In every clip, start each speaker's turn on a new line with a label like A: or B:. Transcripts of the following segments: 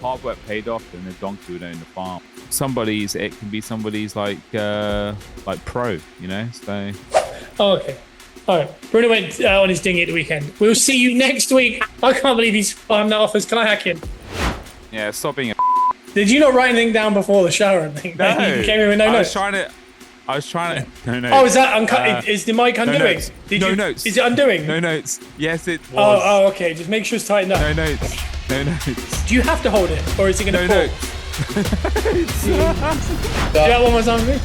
A: hard work paid off, and the donkey would own the farm. It can be somebody's like pro, you know. So.
B: Oh, okay. All right. Bruno went on his dinghy at the weekend. We'll see you next week. I can't believe he's farmed that offers. Can I hack in?
A: Yeah, stop being a.
B: Did you not write anything down before the shower and thing?
A: No.
B: You came in with no notes.
A: I was trying to. No notes.
B: Oh, is that uncut? Is the mic undoing?
A: No notes.
B: Is it undoing?
A: No notes. Yes, it was.
B: Oh, okay. Just make sure it's tightened up.
A: No notes. No notes.
B: Do you have to hold it, or is it going to fall?
A: Notes.
B: Do that one more time for me.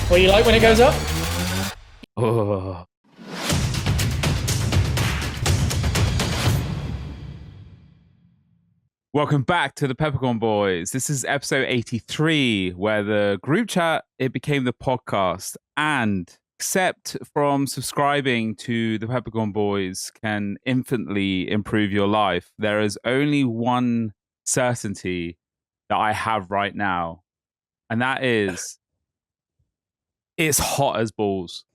B: What you like when it goes up?
A: Oh. Welcome back to the Peppercorn Boys. This is episode 83, where the group chat, it became the podcast. And except from subscribing to the Peppercorn Boys can infinitely improve your life, there is only one certainty that I have right now. And that is, it's hot as balls.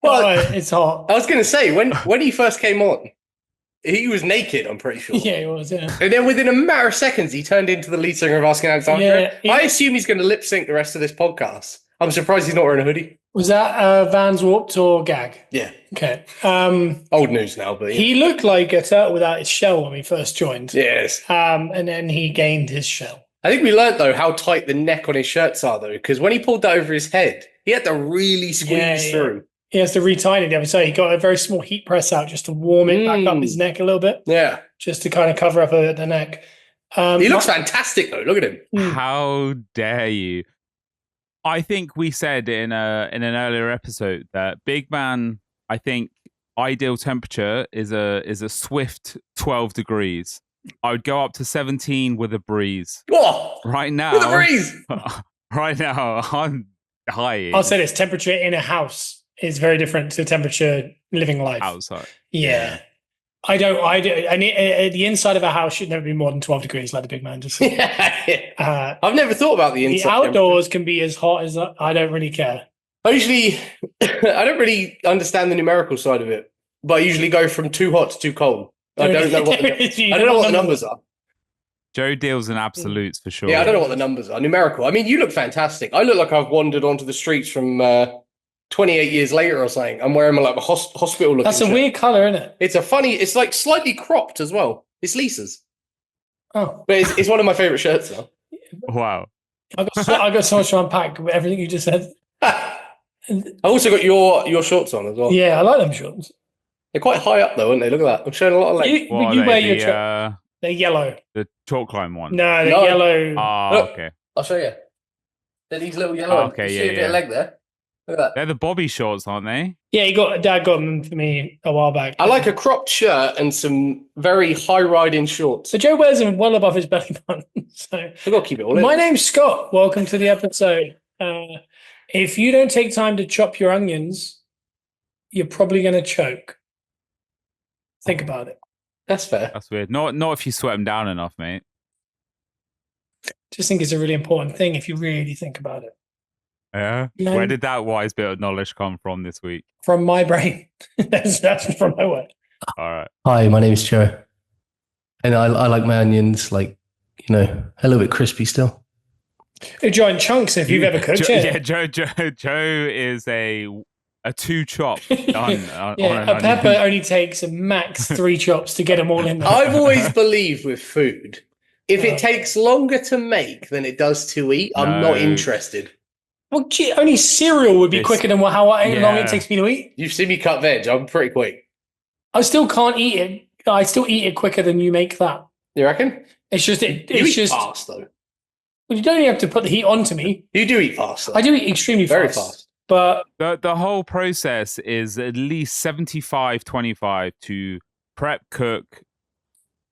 B: Well, it's hot.
C: I was going to say, when he first came on, he was naked, I'm pretty sure.
B: Yeah, he was, yeah.
C: And then within a matter of seconds, he turned into the lead singer of Asking Alexandria.
B: Yeah,
C: I assume he's going to lip sync the rest of this podcast. I'm surprised he's not wearing a hoodie.
B: Was that Vans Warped or Gag?
C: Yeah.
B: Okay.
C: Old news now, but yeah.
B: He looked like a turtle without his shell when we first joined.
C: Yes.
B: And then he gained his shell.
C: I think we learnt, though, how tight the neck on his shirts are, though, because when he pulled that over his head, he had to really squeeze through.
B: He has to retie it the other side. He got a very small heat press out just to warm it back up his neck a little bit.
C: Yeah.
B: Just to kind of cover up the neck.
C: He looks fantastic, though. Look at him.
A: How dare you? I think we said in an earlier episode that Big Man, I think, ideal temperature is a swift 12 degrees. I would go up to 17 with a breeze.
C: Oh,
A: right now.
C: With a breeze!
A: Right now, I'm dying.
B: I'll say this, temperature in a house is very different to temperature living life.
A: Outside.
B: Yeah. I the inside of a house should never be more than 12 degrees, like the Big Man just said.
C: I've never thought about the inside.
B: The outdoors can be as hot as I don't really care.
C: I don't really understand the numerical side of it, but I usually go from too hot to too cold. I don't know what the numbers are.
A: Joe deals in absolutes for sure.
C: Yeah, I don't know what the numbers are. Numerical. I mean, you look fantastic. I look like I've wandered onto the streets from 28 years later or something. I'm wearing my hospital looking
B: That's a weird colour, isn't it?
C: It's like slightly cropped as well. It's Lisa's.
B: Oh.
C: But it's one of my favourite shirts now.
A: Wow.
B: I got so much to unpack with everything you just said.
C: I also got your shorts on as well.
B: Yeah, I like them shorts.
C: They're quite high up though, aren't they? Look at that. I'm showing a lot of leg.
B: You wear your they're yellow.
A: The chalk climb one.
B: No, they're yellow.
A: Oh, okay.
C: I'll show you. They're these little yellow ones.
A: Okay,
C: you see a bit of leg there? Look at that.
A: They're the Bobby shorts, aren't they?
B: Yeah, Dad got them for me a while back.
C: I like a cropped shirt and some very high riding shorts.
B: So Joe wears them well above his belly button. So
C: I've got to keep it all in.
B: My name's Scott. Welcome to the episode. If you don't take time to chop your onions, you're probably going to choke. Think about it.
C: That's fair.
A: That's weird. Not if you sweat them down enough, mate.
B: Just think it's a really important thing if you really think about it.
A: Yeah?
B: No.
A: Where did that wise bit of knowledge come from this week?
B: From my brain. that's from nowhere.
A: All right.
D: Hi, my name's Joe. And I like my onions, like, a little bit crispy still.
B: Giant chunks if you've ever cooked it.
A: Yeah, Joe is a 2 chop done.
B: A pepper only takes a max 3 chops to get them all in there.
C: I've always believed with food, if it takes longer to make than it does to eat, I'm not interested.
B: Well, only cereal would be quicker than how long it takes me to eat.
C: You've seen me cut veg. I'm pretty quick.
B: I still can't eat it. I still eat it quicker than you make that.
C: You reckon?
B: It's just
C: you eat fast though.
B: Well, you don't even have to put the heat onto me.
C: You do eat fast though.
B: I do eat extremely
C: very fast.
B: But
A: the whole process is at least 75-25 to prep, cook,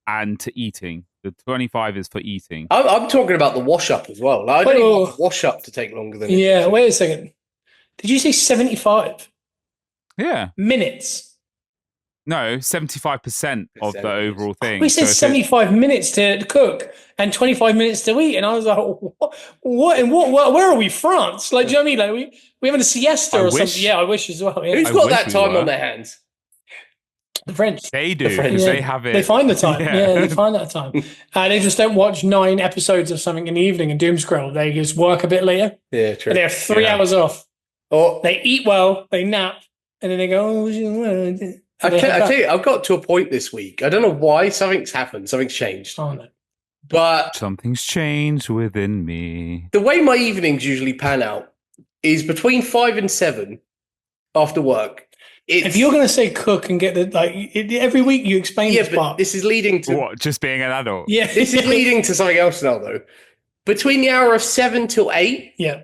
A: and to eating. The 25 is for eating.
C: I'm talking about the wash up as well. Like, I don't even want the wash up to take longer than it.
B: Wait a second. Did you say 75?
A: Yeah.
B: Minutes?
A: No, 75% of the overall thing.
B: We said 75 minutes to cook and 25 minutes to eat. And I was like, what? And where are we? France? Like, do you know what I mean? Like, we having a siesta or something? Yeah, I wish as well. Yeah.
C: Who's got that time on their hands?
B: The French.
A: They do,
C: French.
A: because
B: Yeah,
A: they have it.
B: They find the time.
A: Yeah.
B: Yeah, they find that time. They just don't watch 9 episodes of something in the evening and doom scroll. They just work a bit later.
C: Yeah, true.
B: And they have 3
A: Yeah.
B: hours off.
C: Or
B: They eat well, they nap, and then they go, oh,
C: I tell you, I've got to a point this week. I don't know why something's happened. Something's changed.
B: Oh, no.
C: But
A: Something's changed within me.
C: the way my evenings usually pan out is between 5 and 7 after work.
B: If you're going to say cook and get every week you explain
C: Yeah,
B: this
C: but
B: part.
C: this is leading to
A: What? Just being an adult?
B: Yeah.
C: this is leading to something else now, though. Between the hour of 7 till 8,
B: Yeah.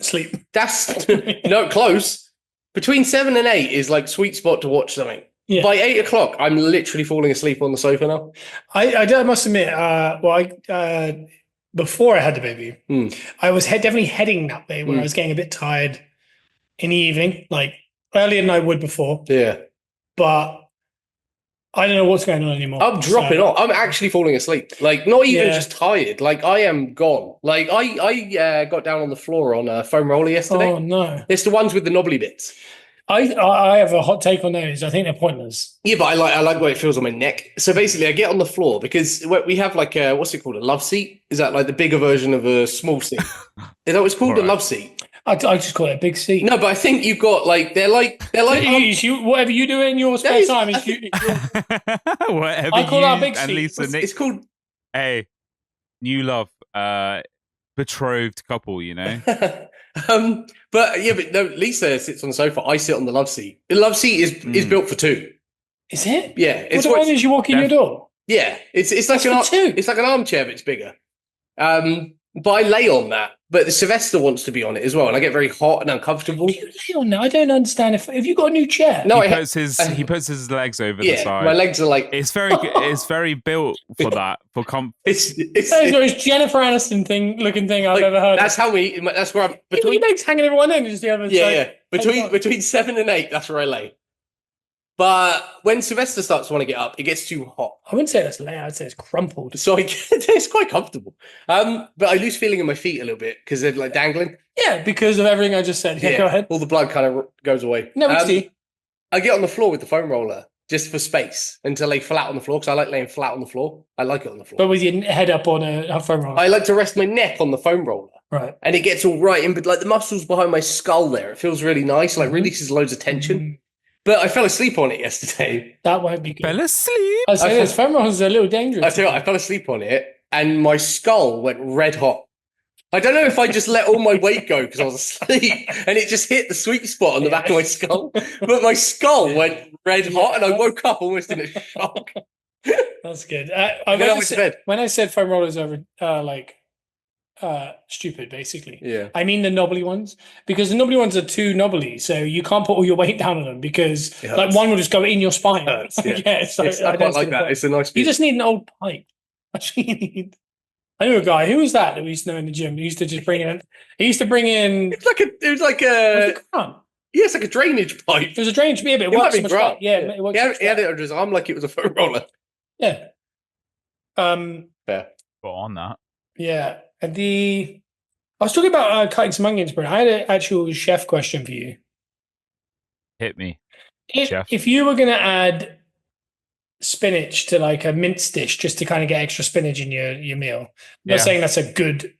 B: Sleep.
C: that's no close. Between 7 and 8 is like sweet spot to watch something.
B: Yeah.
C: By 8 o'clock, I'm literally falling asleep on the sofa now.
B: I must admit, before I had the baby, I was definitely heading that way where I was getting a bit tired in the evening, like earlier than I would before.
C: Yeah.
B: But I don't know what's going on anymore.
C: I'm dropping off. I'm actually falling asleep. Like, not even just tired. Like, I am gone. Like, I got down on the floor on a foam roller yesterday.
B: Oh, no.
C: It's the ones with the knobbly bits.
B: I have a hot take on those. I think they're pointless.
C: Yeah, but I like where it feels on my neck. So basically, I get on the floor because we have like what's it called? A love seat? Is that like the bigger version of a small seat? Is that what it's called?
A: Right.
C: A love seat?
B: I just call it a big seat.
C: No, but I think you've got like they're like
B: whatever you do in your spare time is
A: Whatever.
B: I call
A: you
B: that a big
A: and
B: seat.
A: Lisa Nick.
C: it's called.
A: Hey, new love, betrothed couple. You know.
C: But no. Lisa sits on the sofa. I sit on the love seat. The love seat is built for 2.
B: Is it?
C: Yeah,
B: It's what as you walk in your door.
C: Yeah, it's like
B: That's for 2.
C: it's like an armchair, but it's bigger. But I lay on that. But the Sylvester wants to be on it as well, and I get very hot and uncomfortable.
B: You lay on that. I don't understand if you got a new chair.
C: No,
A: he puts his legs over the side.
C: my legs are like
A: It's very built for that, for comfort.
C: it's
B: That's the most Jennifer Aniston looking thing I've ever heard.
C: That's how that's where I'm
B: Between your legs hanging everyone in, just the other side.
C: between 7 and 8. That's where I lay. But when Sylvester starts to want to get up, it gets too hot.
B: I wouldn't say that's laid. I'd say it's crumpled.
C: So it's quite comfortable. But I lose feeling in my feet a little bit because they're like dangling.
B: Yeah, because of everything I just said. Yeah, go ahead.
C: All the blood kind of goes away.
B: No, it's
C: I get on the floor with the foam roller just for space until lay flat on the floor because I like laying flat on the floor. I like it on the floor.
B: But with your head up on a foam roller.
C: I like to rest my neck on the foam roller.
B: Right.
C: And it gets all right in, but like the muscles behind my skull there, it feels really nice, like releases loads of tension. But I fell asleep on it yesterday.
B: That won't be good.
A: Fell asleep.
B: I say this foam rollers are a little dangerous.
C: I tell you what, I fell asleep on it and my skull went red hot. I don't know if I just let all my weight go because I was asleep and it just hit the sweet spot on the back of my skull. But my skull went red hot and I woke up almost in a shock.
B: That's good. When I said foam rollers are stupid, basically.
C: Yeah.
B: I mean the knobbly ones, because the knobbly ones are too knobbly, so you can't put all your weight down on them because like one will just go in your spine. So
C: I quite like that. It's a nice.
B: You just need an old pipe. Actually, you need. I knew a guy. Who was that we used to know in the gym? He used to just bring in. He used to bring in.
C: It was like a. Yeah, it's like a drainage pipe.
B: It was a drainage pipe. It
C: works
B: much better. Yeah, it works.
C: He had it on his arm like it was a foam roller.
B: Yeah.
C: Fair.
A: But on that.
B: Yeah. And I was talking about cutting some onions, Bruno. I had an actual chef question for you.
A: Hit me,
B: chef. If you were going to add spinach to like a mince dish just to kind of get extra spinach in your meal, I'm not saying that's a good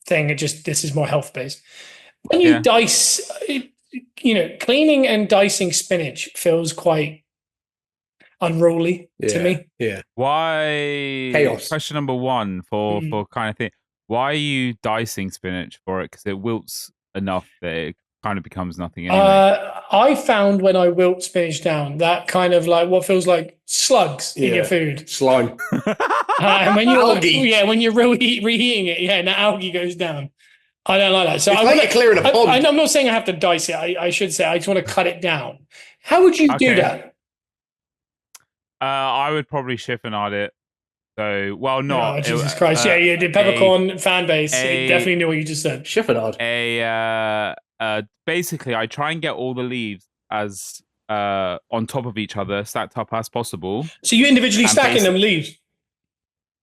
B: thing. This is more health based. When you dice, cleaning and dicing spinach feels quite unruly to me.
C: Yeah.
A: Why?
C: Chaos.
A: Question number 1 for kind of thing. Why are you dicing spinach for it? Because it wilts enough that it kind of becomes nothing anyway.
B: I found when I wilt spinach down, that kind of like what feels like slugs in your food.
C: Slime.
B: And when you're
C: algae.
B: when you're reheating it, and the algae goes down. I don't like that. So
C: it's like you're clearing a pond.
B: I'm not saying I have to dice it. I should say I just want to cut it down. How would you do that?
A: I would probably chiffonade it. So, well, not.
B: Oh, Jesus Christ. The Peppercorn fan base definitely knew what you just said.
C: Chiffonade.
A: Basically, I try and get all the leaves as on top of each other, stacked up as possible.
B: So you individually stacking them leaves?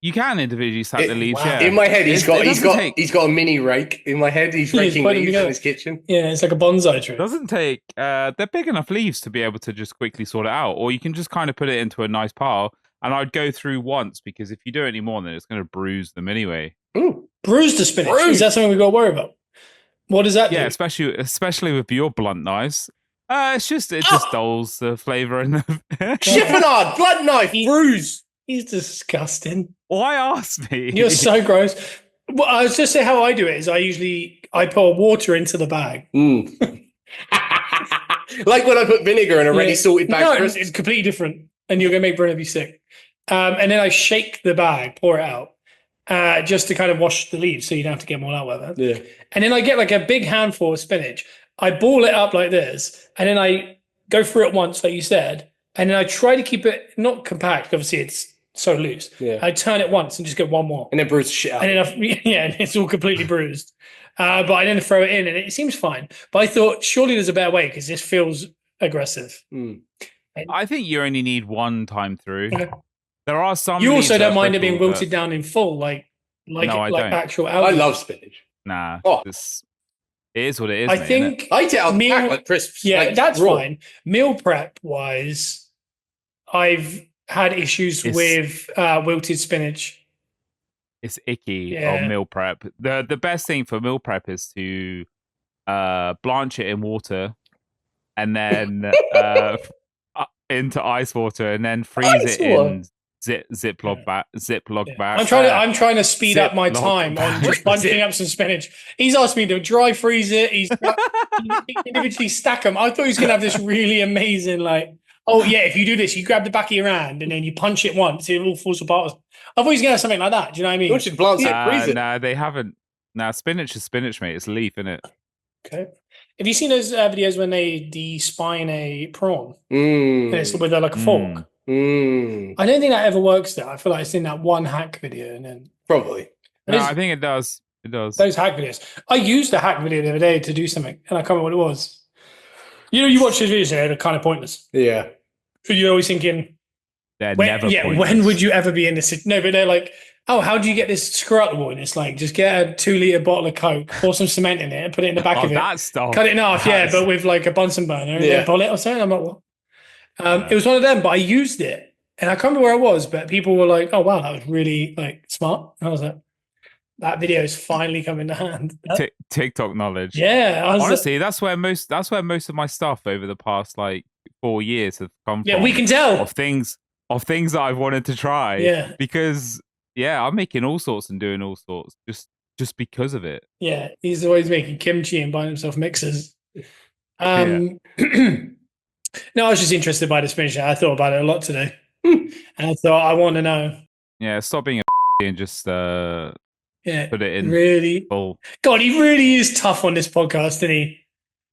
A: You can individually stack the leaves.
B: wow.
A: Yeah.
C: In my head, he's got a mini rake. In my head, he's raking
B: putting them
C: leaves in
B: together.
C: his kitchen.
B: Yeah, it's like a bonsai tree.
A: Doesn't take. They're big enough leaves to be able to just quickly sort it out, or you can just kind of put it into a nice pile. And I'd go through once because if you do it anymore, then it's going to bruise them anyway.
C: Ooh.
B: Bruise the spinach.
C: Bruise.
B: Is that something we got to worry about? What does that do?
A: Yeah, especially with your blunt knives. It just dulls the flavour in the
C: Chiffonade, blunt knife, bruise.
B: He's disgusting.
A: Why ask me?
B: You're so gross. Well, I was just saying how I do it is I pour water into the bag.
C: Like when I put vinegar in a ready salted bag.
B: No,
C: of crisps.
B: it's completely different. And you're going to make Bruno be sick. And then I shake the bag, pour it out, just to kind of wash the leaves so you don't have to get them all out with it.
C: Yeah.
B: And then I get like a big handful of spinach. I ball it up like this, and then I go through it once, like you said, and then I try to keep it not compact. Obviously, it's so loose.
C: Yeah.
B: I turn it once and just get one more.
C: And then bruise the shit out.
B: And then and it's all completely bruised. But I then throw it in, and it seems fine. But I thought, surely there's a better way, because this feels aggressive.
A: I think you only need one time through.
B: Okay.
A: There are some.
B: You
A: leaves
B: also
A: that
B: don't
A: are
B: mind it being
A: brittle,
B: wilted down in full, like
A: I don't.
B: actual
C: I
B: algae.
C: love spinach.
A: Nah.
C: Oh.
A: It is what it is.
B: I
A: mate,
B: think
C: I eat it out the
B: meal-
C: pack like crisps.
B: Yeah,
C: like
B: that's
C: raw.
B: fine. Meal prep wise, I've had issues
A: It's-
B: with wilted spinach.
A: it's icky
B: Yeah.
A: on meal prep. The best thing for meal prep is to blanch it in water and then into ice water and then freeze
C: Ice
A: it
C: water?
A: in Ziploc bag.
B: I'm trying to speed up my
A: Ziploc
B: time on
A: bag.
B: just bunching up some spinach. He's asked me to dry freeze it. He's individually stack them. I thought he was going to have this really amazing, like, oh yeah, if you do this, you grab the back of your hand and then you punch it once, it all falls apart. I thought he was going to have something like that. Do you know what I mean?
C: You should blanch it, freeze it.
A: No, they haven't. Nah, spinach is spinach, mate. It's a leaf, isn't it?
B: Okay. Have you seen those videos when they de-spine a prawn?
C: Mm.
B: And it's with like a fork.
C: Mm.
B: I don't think that ever works there. I feel like it's in that one hack video, and then
C: Probably.
A: No, I think it does. It does.
B: those hack videos. I used a hack video the other day to do something, and I can't remember what it was. You know, you watch these videos, they're kind of pointless.
C: Yeah.
B: You're always thinking,
A: They're
B: when,
A: never
B: when
A: pointless.
B: would you ever be in this? No, but they're like, oh, how do you get this screw out the wall? And it's like, just get a 2-liter bottle of Coke, pour some cement in it, and put it in the back
A: Oh,
B: of it.
A: that stuff.
B: Cut it in half, yeah,
A: That's-
B: but with like a Bunsen burner and
C: Yeah.
B: a bullet or something. I'm like, what? It was one of them, but I used it. And I can't remember where I was, but people were like, oh, wow, that was really like smart. And I was like, that video is finally coming to hand.
A: TikTok knowledge.
B: Yeah. I was
A: Honestly, that's where most of my stuff over the past like 4 years have come
B: yeah,
A: from.
B: we can tell.
A: of things that I've wanted to try.
B: Yeah.
A: Because I'm making all sorts and doing all sorts just because of it.
B: Yeah. He's always making kimchi and buying himself mixers. No, I was just interested by the spinach. I thought about it a lot today. And I thought, I want to know.
A: Yeah, stop being a and just
B: Yeah.
A: put it in
B: Really?
A: full.
B: God, he really is tough on this podcast, isn't he?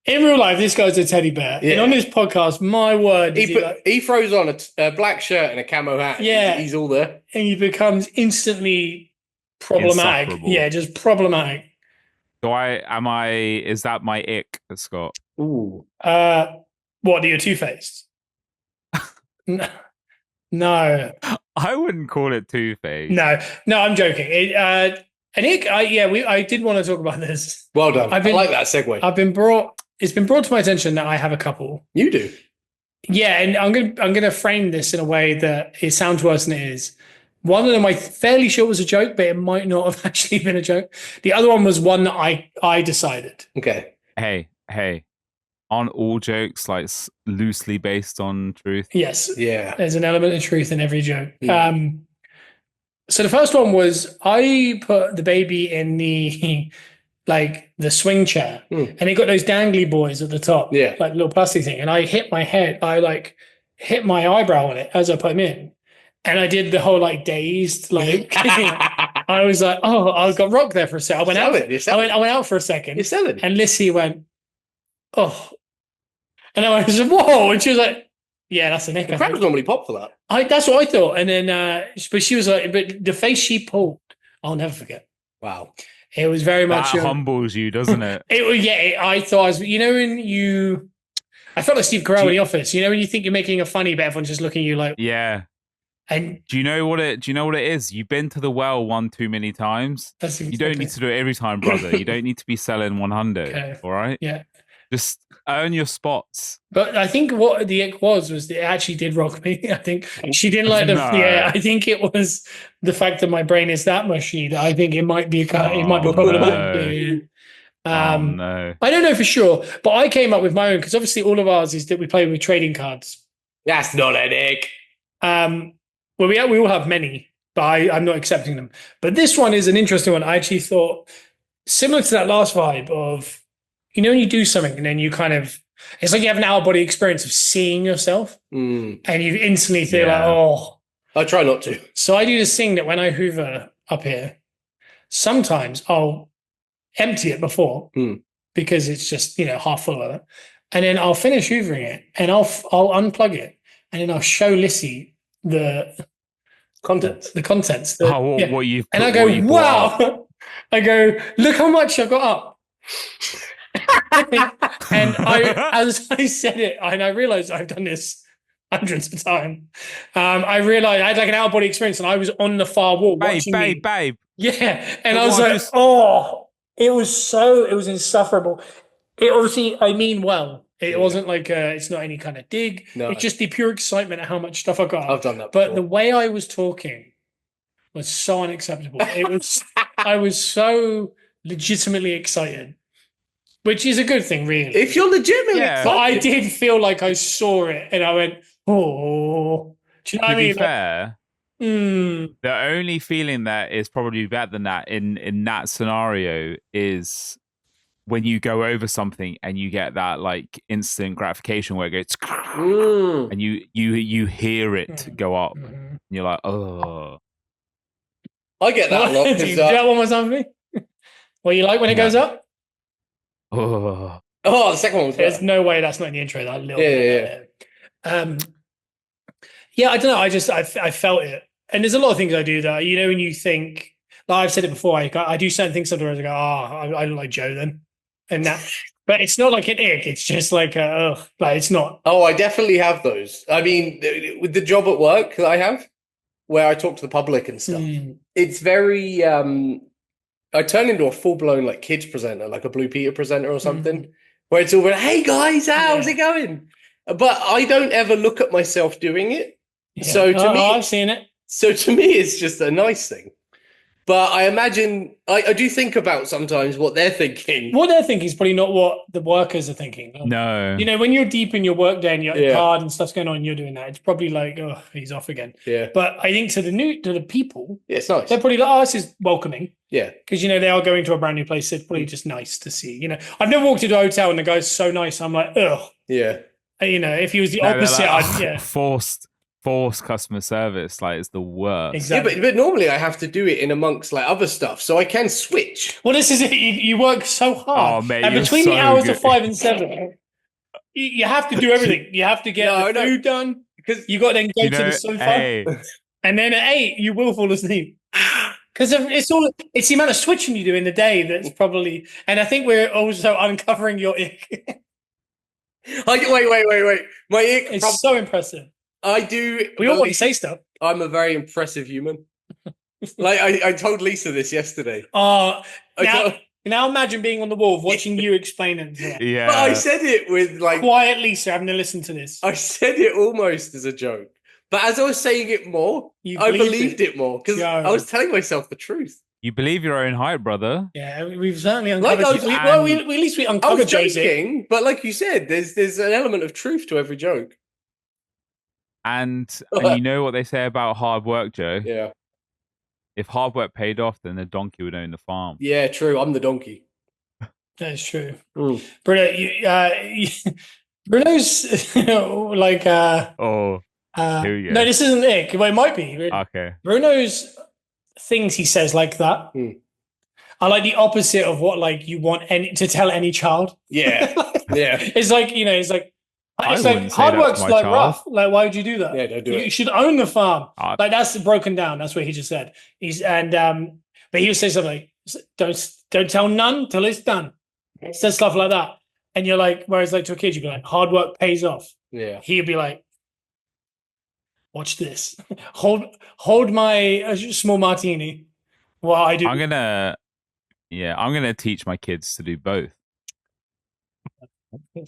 B: In real life, this guy's a teddy bear.
C: Yeah.
B: And on this podcast, my word,
C: He throws on a black shirt and a camo hat.
B: Yeah.
C: He's all there.
B: and he becomes instantly problematic.
A: Insufferable.
B: Yeah, just problematic.
A: Is that my ick, Scott?
C: Ooh.
B: What, are you two-faced? No.
A: I wouldn't call it two-faced.
B: No, I'm joking. I did want to talk about this.
C: Well done.
B: I've been-
C: I like that segue.
B: It's been brought to my attention that I have a couple.
C: You do.
B: Yeah, and I'm gonna frame this in a way that it sounds worse than it is. One of them I'm fairly sure was a joke, but it might not have actually been a joke. The other one was one that I decided.
C: Okay.
A: Hey, aren't all jokes like loosely based on truth?
B: Yes,
C: Yeah.
B: there's an element of truth in every joke.
C: Yeah.
B: So the first one was I put the baby in the the swing chair, and it got those dangly boys at the top,
C: Yeah.
B: like little plastic thing, and I hit my head. I hit my eyebrow on it as I put him in, and I did the whole dazed I was like, oh, I got rocked there for a second. I went out. I went out for a second,
C: You're selling it.
B: and Lissy went, oh, and I was like, whoa, and she was like, yeah, that's a nick.
C: The crowds normally pop for that.
B: That's what I thought. And then, but she was like, but the face she pulled, I'll never forget.
C: Wow.
B: It was very
A: That
B: much.
A: humbles you, doesn't it?
B: I thought I was, I felt like Steve Carell in The Office. You know, when you think you're making a funny, but everyone's just looking at you like,
A: Yeah.
B: And
A: do you know what it is? You've been to the well one too many times. You don't need to do it every time, brother. You don't need to be selling 100.
B: Okay.
A: All right.
B: Yeah.
A: Just earn your spots.
B: But I think what the ick was it actually did rock me. I think she didn't like the
A: No.
B: yeah. I think it was the fact that my brain is that mushy that I think it might be problematic.
A: No.
B: I don't know for sure, but I came up with my own because obviously all of ours is that we play with trading cards.
C: That's not an ick.
B: Well, we all have many, but I'm not accepting them. But this one is an interesting one. I actually thought similar to that last vibe of, you know, when you do something and then you kind of, it's like you have an out of body experience of seeing yourself and you instantly feel like, oh.
C: I try not to.
B: So I do this thing that when I hoover up here, sometimes I'll empty it before because it's just, you know, half full of it. And then I'll finish hoovering it and I'll unplug it and then I'll show Lissy the contents.
A: What you
B: and I go, wow. I go, look how much I got up. And as I said it, and I realized I've done this hundreds of times. I realized I had like an out of body experience, and I was on the far wall watching
A: babe.
B: Yeah, and I was like, oh, it was insufferable. It obviously, I mean well. It wasn't like it's not any kind of dig. No. It's just the pure excitement at how much stuff I got.
C: I've done that before.
B: But the way I was talking was so unacceptable. It was I was so legitimately excited, which is a good thing, really.
C: If you're legitimately excited.
B: But I did feel like I saw it and I went, oh. Do you know what I mean?
A: To be fair, the only feeling that is probably better than that in that scenario is when you go over something and you get that like instant gratification where it goes and you hear it go up and you're like, oh.
C: I get that a lot.
B: Do that one more time for me? What you like when it goes up?
C: Oh, the second one was better.
B: There's no way that's not in the intro. That little yeah, I don't know. I felt it. And there's a lot of things I do that, you know, when you think, like I've said it before, I do certain things sometimes I go, I look like Joe then. And that, but it's not like an ick. It's just like, like it's not.
C: Oh, I definitely have those. I mean, with the job at work that I have, where I talk to the public and stuff, it's very, I turn into a full-blown like kids presenter, like a Blue Peter presenter or something, where it's all about, hey guys, how's it going? But I don't ever look at myself doing it. Yeah. So to me,
B: I've seen it.
C: So to me, it's just a nice thing. But I imagine, I do think about sometimes what they're thinking.
B: What they're thinking is probably not what the workers are thinking.
A: No.
B: You know, when you're deep in your work day and you're hard and stuff's going on and you're doing that, it's probably like, oh, he's off again.
C: Yeah.
B: But I think to the people,
C: it's nice.
B: They're probably like, oh, this is welcoming.
C: Yeah.
B: Because, you know, they are going to a brand new place. It's probably just nice to see. You know, I've never walked into a hotel and the guy's so nice. I'm like, ugh.
C: Yeah.
B: You know, if he was the opposite,
A: like, forced customer service, like it's the worst.
B: Exactly.
C: Yeah, but normally I have to do it in amongst like other stuff, so I can switch.
B: Well, this is it. You work so hard,
A: mate,
B: and between the hours of 5 and 7, you have to do everything. You have to get the food done because you got to then go to the sofa, and then at 8 you will fall asleep because it's the amount of switching you do in the day that's probably. And I think we're also uncovering your ick.
C: Wait. My ick.
B: It's so impressive.
C: I do.
B: We all want to say stuff.
C: I'm a very impressive human. Like I told Lisa this yesterday.
B: Oh, now imagine being on the wall watching you explain it.
A: Yeah.
C: But I said it with like
B: quiet Lisa having to listen to this.
C: I said it almost as a joke, but as I was saying it more, I believed it more because I was telling myself the truth.
A: You believe your own hype, brother.
B: Yeah, we've certainly uncovered. At least we uncovered.
C: I was joking, but like you said, there's an element of truth to every joke.
A: And you know what they say about hard work, Joe?
C: Yeah.
B: If
A: hard work paid off, then the donkey would own the farm.
C: Yeah, true. I'm the donkey.
B: That is true. Bruno, Bruno's like...
A: no,
B: this isn't ick. Well, it might be.
A: Okay.
B: Bruno's things he says like that are like the opposite of what like you want to tell any child.
C: Yeah. Yeah.
B: It's like, you know, it's like hard work's like rough. Like, why would you do that?
C: Yeah, don't do it.
B: You should own the farm. Like that's broken down. That's what he just said. But he would say something like, don't tell none till it's done. Says stuff like that. And you're like, whereas like to a kid, you'd be like, hard work pays off.
C: Yeah.
B: He'd be like, watch this. hold my small martini while I do.
A: I'm gonna teach my kids to do both.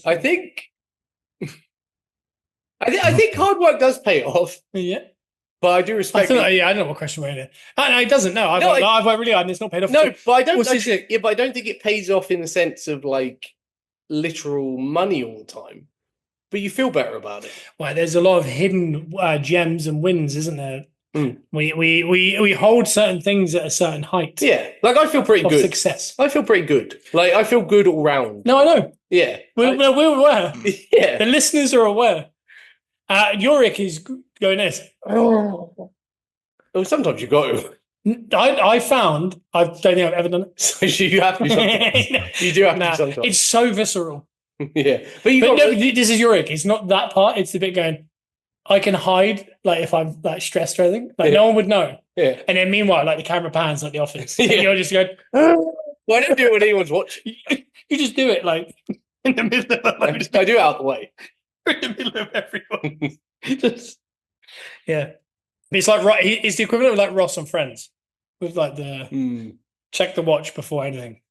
C: I think hard work does pay off,
B: Yeah.
C: but I do respect.
B: I don't know what question we're in. No, it doesn't. No, I've really and it's not paid off.
C: No, but I don't.
B: But
C: I don't think it pays off in the sense of like literal money all the time. But you feel better about it.
B: Well, there's a lot of hidden gems and wins, isn't there?
C: Mm.
B: We hold certain things at a certain height.
C: Yeah, like I feel pretty good.
B: Success.
C: I feel pretty good. Like I feel good all round.
B: No, I know.
C: Yeah,
B: we're aware.
C: Yeah,
B: the listeners are aware. Yorick is going this.
C: Oh, sometimes you got to.
B: I found I don't think I've ever done it.
C: So you have to. You do have to sometimes.
B: It's so visceral.
C: Yeah,
B: but this is Yorick. It's not that part. It's the bit going. I can hide, like if I'm like stressed or anything, like no one would know.
C: Yeah.
B: And then meanwhile, like the camera pans like The Office. And you're just going.
C: Well, I don't do it when anyone's watching.
B: You just do it like in the middle of
C: I do it out the way.
B: In the middle of everyone. Yeah. It's like it's the equivalent of like Ross on Friends with like the check the watch before anything.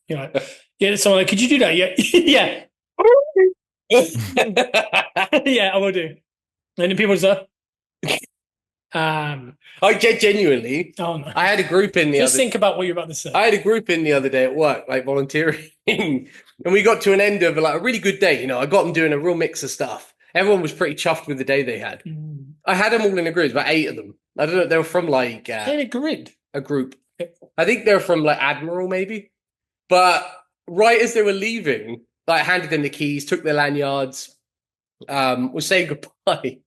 B: You're like, someone like, could you do that? Yeah. Yeah. Yeah, I will do. And then people just
C: I genuinely.
B: Oh no!
C: I had a group in the.
B: Just think about what you're about to say.
C: I had a group in the other day at work, like volunteering, and we got to an end of like a really good day. You know, I got them doing a real mix of stuff. Everyone was pretty chuffed with the day they had. I had them all in a group, about 8 of them. I don't know. They were from like
B: in a grid,
C: a group. I think they're from like Admiral, maybe. But right as they were leaving, like handed them the keys, took their lanyards, was saying goodbye.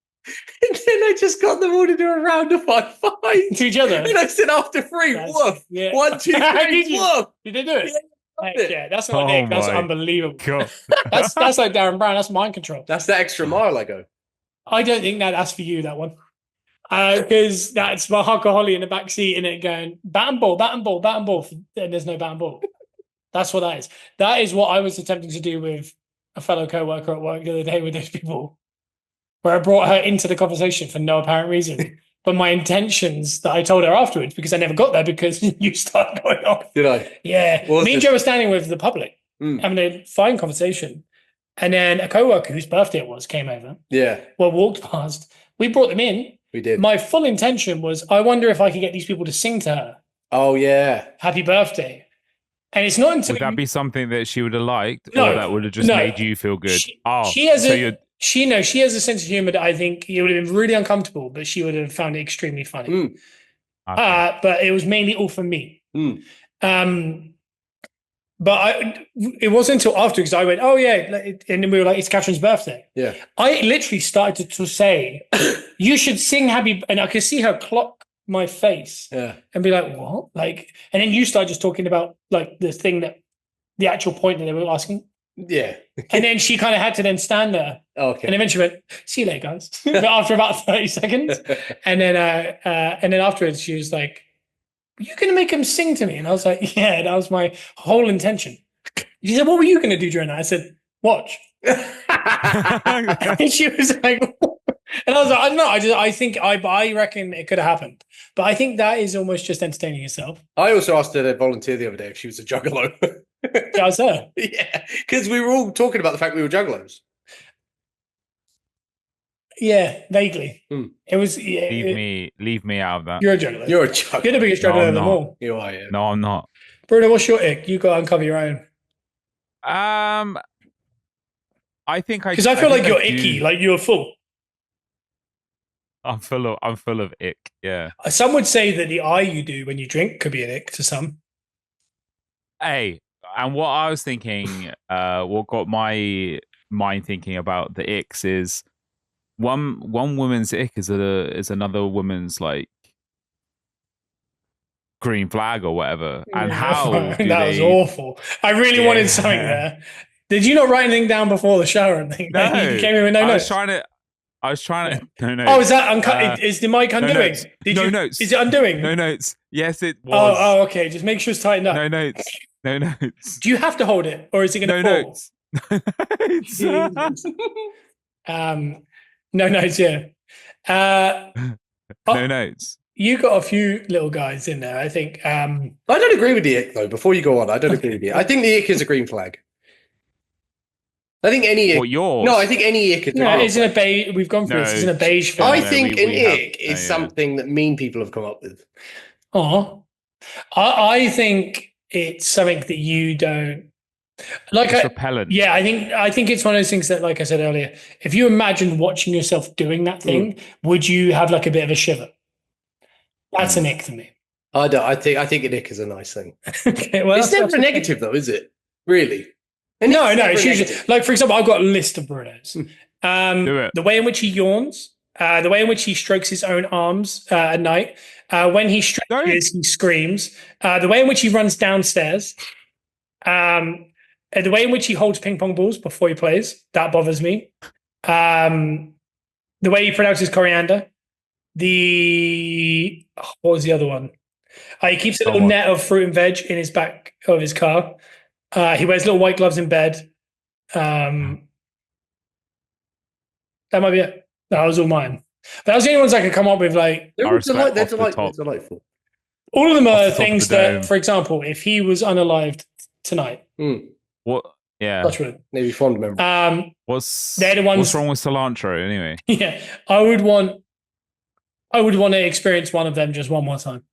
C: And then I just got them all to do a round of high five
B: to each other.
C: And I said after 3, woof.
B: Yeah.
C: 1, 2, 3, woof.
B: Did they do it? Yeah, that's not
A: Nick.
B: That's unbelievable. That's like Darren Brown. That's mind control.
C: That's the extra mile I go.
B: I don't think that's for you, that one. Because that's my Haka Holly in the back seat and it going, bat and ball, bat and ball, bat and ball. And there's no bat and ball. That's what that is. That is what I was attempting to do with a fellow co-worker at work the other day with those people, where I brought her into the conversation for no apparent reason. But my intentions that I told her afterwards, because I never got there because you started going off.
C: Did I?
B: Yeah. Me and Joe were standing with the public, having a fine conversation. And then a co-worker whose birthday it was came over.
C: Yeah.
B: Well, walked past. We brought them in.
C: We did.
B: My full intention was, I wonder if I could get these people to sing to her.
C: Oh, yeah.
B: Happy birthday. And it's not until...
A: Would that be something that she would have liked?
B: No,
A: or that would have just made you feel good?
B: She has she has a sense of humor that I think it would have been really uncomfortable, but she would have found it extremely funny. Okay. But it was mainly all for me. But it wasn't until after, because I went, oh yeah, and then we were like, it's Catherine's birthday.
C: Yeah.
B: I literally started to say, you should sing happy, and I could see her clock my face and be like, what? Like, and then you started just talking about like the thing that, the actual point that they were asking.
C: Yeah.
B: And then she kind of had to then stand there.
C: Okay.
B: And eventually went, see you later, guys. But after about 30 seconds. And then afterwards she was like, you're going to make him sing to me? And I was like, yeah, that was my whole intention. She said, what were you going to do during that? I said, watch. And she was like, and I was like, I don't know. I reckon it could have happened. But I think that is almost just entertaining yourself.
C: I also asked her to volunteer the other day if she was a juggalo.
B: That was her.
C: Yeah, because we were all talking about the fact we were juggalos.
B: Yeah, vaguely. It was. Yeah,
A: leave me out of that.
B: You're a juggler.
C: You're a juggler.
B: You're the biggest juggler of them all.
C: You are. Yeah.
A: No, I'm not.
B: Bruno, what's your ick? You got to uncover your own.
A: I think
B: because I feel like you're icky, like you're full.
A: I'm full of ick. Yeah.
B: Some would say that the eye you do when you drink could be an ick to some.
A: Hey, and what I was thinking, what got my mind thinking about the icks is one woman's ick is another woman's like green flag or whatever. And how
B: that was awful. I really wanted something there. Did you not write anything down before the show or anything?
A: No,
B: you came in with no notes.
A: I was trying to. No notes.
B: Oh, is that uncut? Is the mic undoing?
A: No notes.
B: Is it undoing?
A: No notes. Yes, it was.
B: Oh, okay. Just make sure it's tightened up.
A: No notes. No notes.
B: Do you have to hold it, or is it going to fall?
A: Notes.
B: No notes. Yeah.
A: No notes.
B: You got a few little guys in there, I think.
C: I don't agree with the ick, though. Before you go on, I don't agree with you. I think the ick is a green flag. I think any ick.
A: What, yours?
C: No, I think any ick is a
B: No,
C: green
B: it's in
C: flag.
B: a beige. We've gone through
A: No.
B: this. It's in a beige film.
C: I
A: no,
C: think
A: we
C: an
A: have-
C: ick is
A: yeah.
C: something that mean people have come up with.
B: Oh, I think it's something that you don't like.
A: It's repellent.
B: Yeah, I think it's one of those things that, like I said earlier, if you imagine watching yourself doing that thing, would you have like a bit of a shiver? That's an ick to me.
C: I don't. I think an ick is a nice thing.
B: Okay, well,
C: It's never a negative, though, is it? Really? And
B: No,
C: it's never
B: it's
C: a
B: usually
C: negative.
B: like, for example, I've got a list of Brunos.
A: Do it.
B: The way in which he yawns, the way in which he strokes his own arms at night, when he stretches, he screams. The way in which he runs downstairs, the way in which he holds ping pong balls before he plays, that bothers me. The way he pronounces coriander. What was the other one? He keeps a little net of fruit and veg in his back of his car. He wears little white gloves in bed. That might be it. That was all mine. That was the only ones I could come up with. Like,
C: They're
A: I respect
C: they're
A: off the top.
C: delightful.
B: all of them
A: Off the
B: are
A: top
B: things
A: of the
B: that,
A: dome.
B: for example, if he was unalived tonight,
A: What? Yeah.
B: touch wood.
C: Maybe fond memory.
B: They're the ones.
A: What's wrong with cilantro anyway?
B: Yeah, I would want to experience one of them just one more time.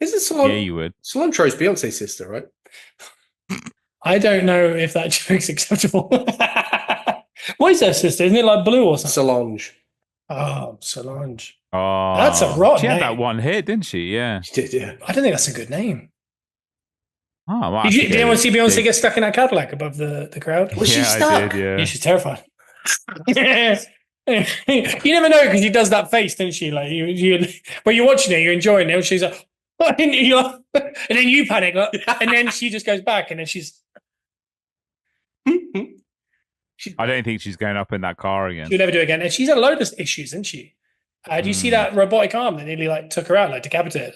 C: Is it
A: Yeah, you would.
C: Cilantro's Beyonce's sister, right?
B: I don't know if that joke's acceptable. What is her sister? Isn't it like Blue or something?
C: Solange.
B: Oh, Solange.
A: Oh,
B: That's a rotten
A: She had
B: name.
A: that one hit, didn't she? Yeah.
C: She did, yeah.
B: I don't think that's a good name.
A: Oh, well,
B: Did anyone see Beyonce get stuck in that Cadillac above the crowd?
C: Was she
A: I
C: stuck?
A: did,
B: Yeah,
A: yeah.
B: she's terrified. You never know because she does that face, doesn't she? Like when you're watching it, you're enjoying it, and she's like, and then you panic, like, and then she just goes back, and then she's.
A: I don't think she's going up in that car again.
B: She'll never do it again, and she's had a load of issues, isn't she? Do you see that robotic arm that nearly like took her out, like decapitated?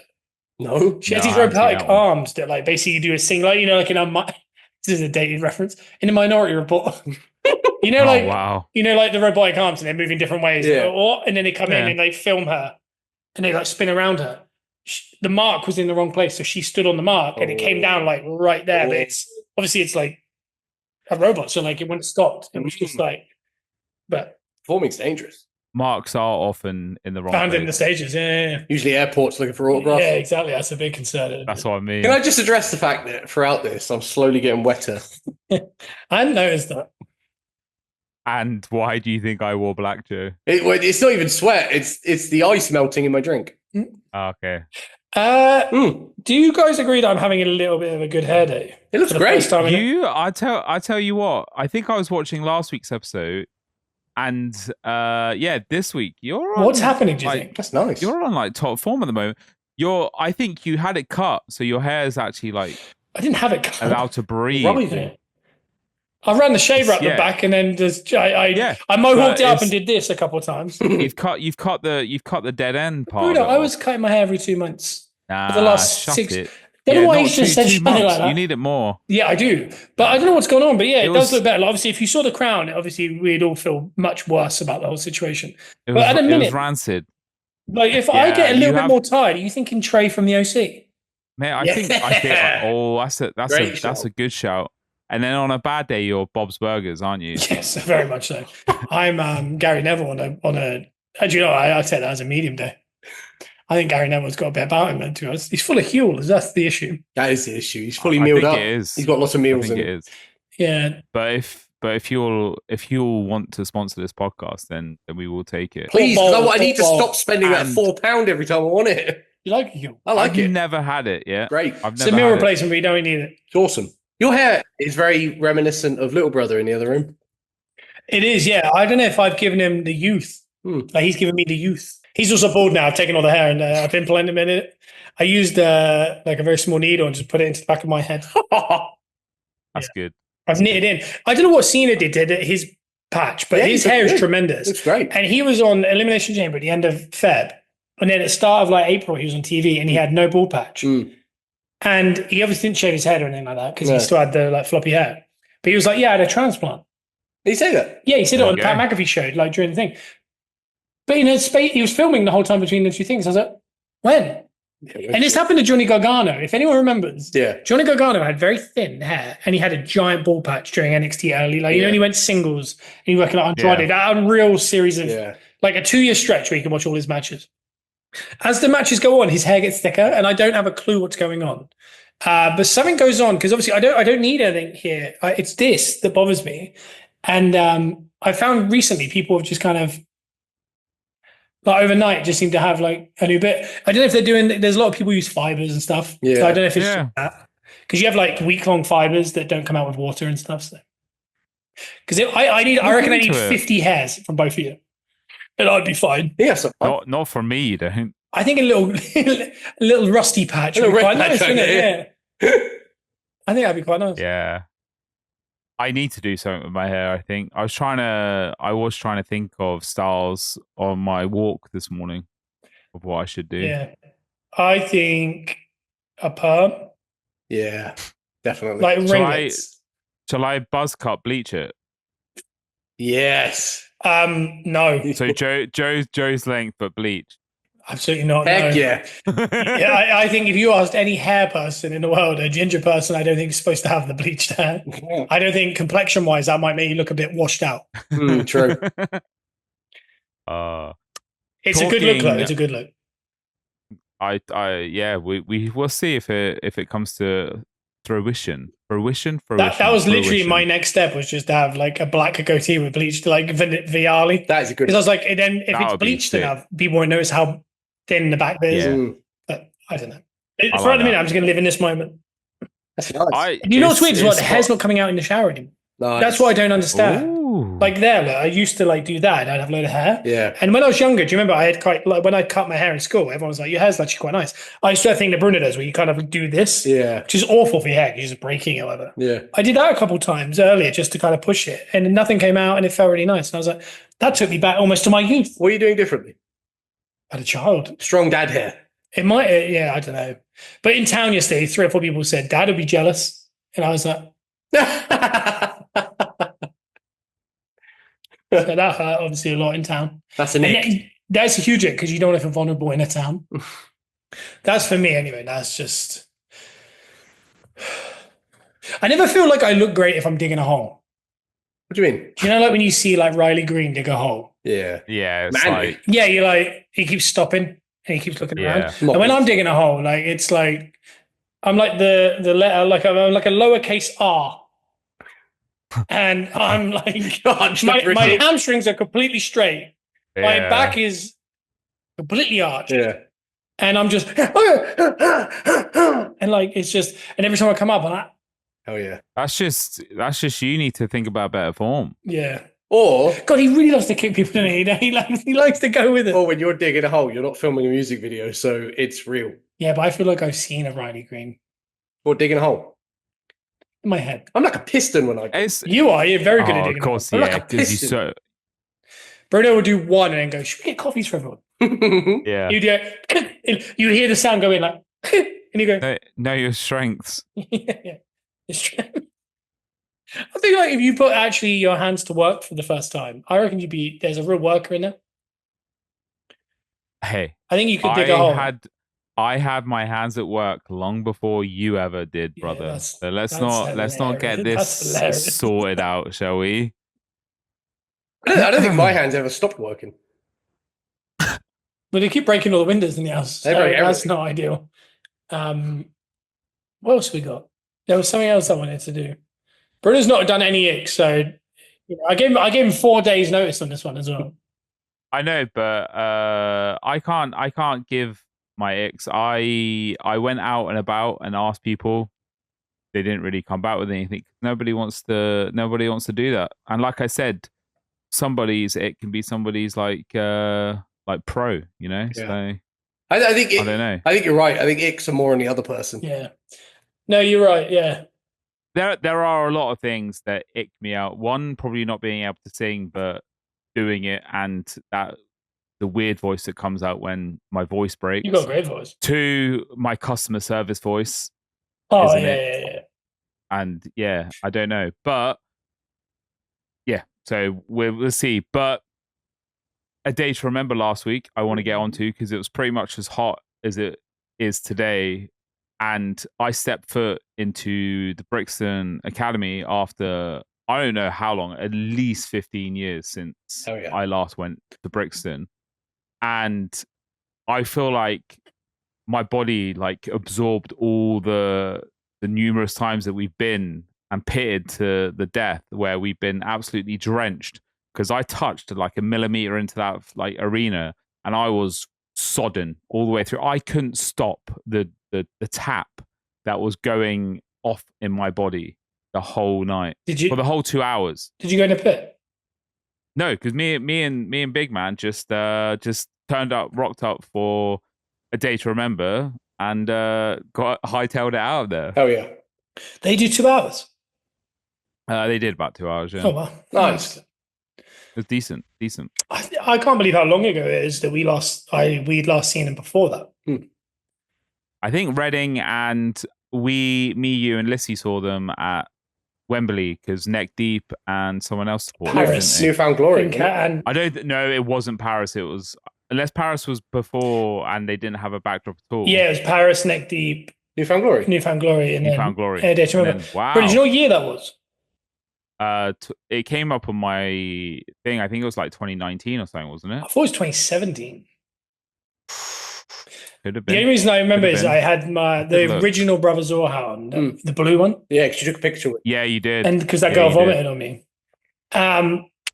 C: No.
B: She has
A: No,
B: these
A: I haven't seen
B: robotic
A: that one.
B: arms that like basically do a single, like, like in a this is a dated reference in a Minority Report.
A: Oh,
B: like
A: wow.
B: like the robotic arms and they're moving different ways.
C: Yeah.
B: And then they come in
A: Yeah.
B: and they film her and they like spin around her. The mark was in the wrong place, so she stood on the mark and it came down like right there. But it's obviously it's like a robot, so like it wouldn't have stopped. It was just like, but
C: Performing's dangerous.
A: Marks are often in the wrong
B: found
A: place.
B: in the stages. Yeah.
C: Usually airports looking for autographs.
B: Yeah, exactly. That's a big concern.
A: That's what I mean.
C: Can I just address the fact that throughout this, I'm slowly getting wetter?
B: I hadn't noticed that.
A: And why do you think I wore black, Joe?
C: It's not even sweat. It's the ice melting in my drink.
A: Oh, okay.
B: Do you guys agree that I'm having a little bit of a good hair day?
C: It looks
B: For the
C: great.
B: first time in-
A: I tell you what. I think I was watching last week's episode, and this week you're on.
B: What's happening, do you
A: like,
B: think?
C: That's nice.
A: You're on like top form at the moment. I think you had it cut, so your hair is actually like
B: I didn't have it cut.
A: allowed to breathe.
C: Writhing.
B: I ran the shaver up the
A: Yeah.
B: back and then just I
A: But
B: mohawked it up and
A: it's-
B: did this a couple of times.
A: You've cut the dead end part.
B: Bruno,
A: of it
B: I
A: off.
B: was cutting my hair every 2 months.
A: Nah,
B: the last
A: shut
B: 6
A: it.
B: Don't know why
A: not
B: you just said
A: two
B: something
A: months.
B: like that.
A: You need it more.
B: Yeah, I do. But I don't know what's going on. But yeah, it,
A: It
B: does
A: was-
B: look better. Like, obviously, if you saw the crown, obviously we'd all feel much worse about the whole situation.
A: It
B: But
A: was,
B: at a
A: it was
B: minute-
A: rancid.
B: Like if I
A: Yeah,
B: get a
A: you
B: little bit
A: have-
B: more tired, are you thinking Trey from the OC?
A: Man, I
C: Yeah.
A: think oh, that's
C: Great
A: a
C: shout.
A: good shout. And then on a bad day, you're Bob's Burgers, aren't you?
B: Yes, very much so. I'm Gary Neville on a. As you know, I take that as a medium day. I think Gary Neville's got a bit about him, man, to us. He's full of hules. That's the issue.
C: That is the issue. He's fully
A: I
C: mealed
A: think
C: up.
A: it is.
C: He's got lots of
A: I
C: meals
A: think
C: in
A: it
C: it.
A: is.
B: Yeah.
A: But if you'll want to sponsor this podcast, then we will take it.
C: Please, 'cause I need to
B: Football,
C: stop spending that
A: and-
C: £4 every time I want it.
B: You like a hule?
C: I like
A: I've
C: it.
A: never had it yet.
C: Great.
A: I've
B: It's a
A: never
B: meal
A: had it.
B: replacement, but you don't need it.
C: It's awesome. Your hair is very reminiscent of Little Brother in the other room.
B: It is, yeah. I don't know if I've given him the youth. Like he's given me the youth. He's also bald now. I've taken all the hair and I've implanted him in it. I used like a very small needle and just put it into the back of my head.
A: That's good.
B: I've knitted in. I don't know what Cena did to his patch, but
C: Yeah,
B: his
C: he
B: hair is
C: looked good.
B: tremendous.
C: Looks great.
B: And he was on Elimination Chamber at the end of Feb. And then at the start of like April, he was on TV and he had no bald patch. And he obviously didn't shave his head or anything like that because
C: No.
B: he still had the like floppy hair. But he was like, yeah, I had a transplant.
C: Did he say that?
B: Yeah, he said it on the
A: Okay.
B: Pat McAfee show, like during the thing. But he was filming the whole time between the two things. I was like, when? And this happened to Johnny Gargano. If anyone remembers, Johnny Gargano had very thin hair and he had a giant ball patch during NXT early. Like, you know, when he went singles and he worked like Andrade, that unreal series of like a 2-year stretch where you can watch all his matches. As the matches go on, his hair gets thicker and I don't have a clue what's going on. But something goes on because obviously I don't need anything here. It's this that bothers me. And I found recently people have just kind of like overnight just seem to have like a new bit. I don't know if they're doing. There's a lot of people use fibers and stuff. Yeah. So I don't know if it's that because you have like week-long fibers that don't come out with water and stuff. So because I reckon I need 50 hairs from both of you, and I'd be fine.
C: Yeah, so
A: not for me. You don't.
B: I think a little rusty patch would be quite nice, wouldn't it? Yeah. I think that'd be quite nice.
A: Yeah. I need to do something with my hair, I think. I was trying to think of styles on my walk this morning of what I should do.
B: Yeah. I think a perm.
C: Yeah, definitely.
B: Like ringlets.
A: Shall I buzz cut bleach it?
C: Yes.
B: No.
A: So Joe's length but bleach.
B: Absolutely not.
C: Heck
B: no.
C: yeah.
B: I think if you asked any hair person in the world, a ginger person, I don't think is supposed to have the bleached hair. I don't think complexion-wise that might make you look a bit washed out.
C: True.
B: It's a good look, though. It's a good look.
A: We will see if it comes to fruition.
B: That was literally my next step, was just to have like a black goatee with bleached, like Viali.
C: That is a good.
B: Because I was like, then if it's bleached enough, people won't notice how thin the back bit is.
A: Yeah.
B: But I don't know. For the minute, I'm just going to live in this moment.
C: That's nice.
B: You know what's weird is what the hair's not coming out in the shower anymore. Nice. That's what I don't understand.
A: Ooh.
B: Like I used to like do that. And I'd have a load of hair.
C: Yeah.
B: And when I was younger, do you remember I had quite like when I cut my hair in school, everyone was like, "Your hair's actually quite nice." I used to have a thing that Bruno does where you kind of do this, which is awful for your hair because you're just breaking it or whatever.
C: Yeah.
B: I did that a couple of times earlier just to kind of push it, and nothing came out, and it felt really nice. And I was like, that took me back almost to my youth.
C: What are you doing differently?
B: As a child,
C: strong dad hair.
B: It might, I don't know. But in town yesterday, 3 or 4 people said, "Dad would be jealous," and I was like. So that hurt obviously a lot in town.
C: That's an ick.
B: That's a huge ick because you don't want to feel vulnerable in a town. That's for me anyway. That's just. I never feel like I look great if I'm digging a hole.
C: What do you mean?
B: Do you know, like when you see like Riley Green dig a hole?
C: Yeah.
A: Yeah. It's like...
B: Yeah, you're like, he keeps stopping and he keeps looking around. And when I'm digging a hole, like it's like I'm like the letter, like I'm like a lowercase R. And I'm like, my hamstrings are completely straight. Yeah. My back is completely arched.
C: Yeah.
B: And I'm just, and like, it's just, and every time I come up, I'm like,
C: oh yeah.
A: That's just you need to think about better form.
B: Yeah.
C: Or
B: God, he really loves to kick people in the head. He likes to go with it.
C: Or when you're digging a hole, you're not filming a music video, so it's real.
B: Yeah, but I feel like I've seen a Riley Green.
C: Or digging a hole.
B: In my head.
C: I'm like a piston when I
B: You are. You're very good at digging.
A: Of course,
C: I'm
A: yeah.
C: like a piston.
B: Bruno will do one and then go, "Should we get coffees for everyone?"
A: Yeah.
B: You hear the sound go in like, and you go,
A: know your strengths.
B: Yeah. Your strength. I think like if you put actually your hands to work for the first time, I reckon there's a real worker in there.
A: Hey.
B: I think you could dig a hole.
A: I had my hands at work long before you ever did, brother.
B: Yeah,
A: so let's not get this sorted out, shall we?
C: I don't think my hands ever stopped working.
B: But they keep breaking all the windows in the house. So that's not ideal. What else we got? There was something else I wanted to do. Bruno's not done any ick, so I gave him 4 days notice on this one as well.
A: I know, but I can't give my icks. I went out and about and asked people. They didn't really come back with anything. Nobody wants to do that. And like I said, somebody's it can be somebody's like pro, you know. Yeah. So
C: I don't know. I think you're right. I think icks are more on the other person.
B: Yeah. No, you're right. Yeah.
A: There are a lot of things that ick me out. One, probably not being able to sing, but doing it, and that the weird voice that comes out when my voice breaks.
B: You got a great voice.
A: 2, my customer service voice.
B: Oh, yeah.
A: And yeah, I don't know. But yeah, so we'll see. But a day to remember last week I want to get onto because it was pretty much as hot as it is today. And I stepped foot into the Brixton Academy after, I don't know how long, at least 15 years since I last went to Brixton. And I feel like my body like absorbed all the numerous times that we've been and pitted to the death where we've been absolutely drenched, because I touched like a millimeter into that like arena and I was sodden all the way through. I couldn't stop the tap that was going off in my body the whole night.
B: Did you,
A: for the whole 2 hours?
B: Did you go in a pit?
A: No, because me and Big Man just turned up, rocked up for a day to remember, and got hightailed it out of there.
C: Oh yeah,
B: they do 2 hours.
A: They did about 2 hours. Yeah.
B: Oh wow,
C: nice.
A: It was decent.
B: I can't believe how long ago it is that we'd last seen him before that.
A: I think Reading and me, you, and Lissy saw them at Wembley because Neck Deep and someone else supported
C: Paris, Newfound Glory.
B: And
A: I don't know. It wasn't Paris. It was, unless Paris was before and they didn't have a backdrop at all.
B: yeah, it was Paris, Neck Deep,
C: Newfound Glory,
B: and
A: Newfound Glory.
B: Day to remember.
A: Then, wow.
B: But did you know what year that was?
A: It came up on my thing. I think it was like 2019 or something, wasn't it?
B: I thought it was 2017.
A: Could have been.
B: The only reason I remember is I had the original Brother Zorhound, the blue one.
C: Yeah, because you took a picture with it.
A: Yeah, you did.
B: And because that girl vomited on me.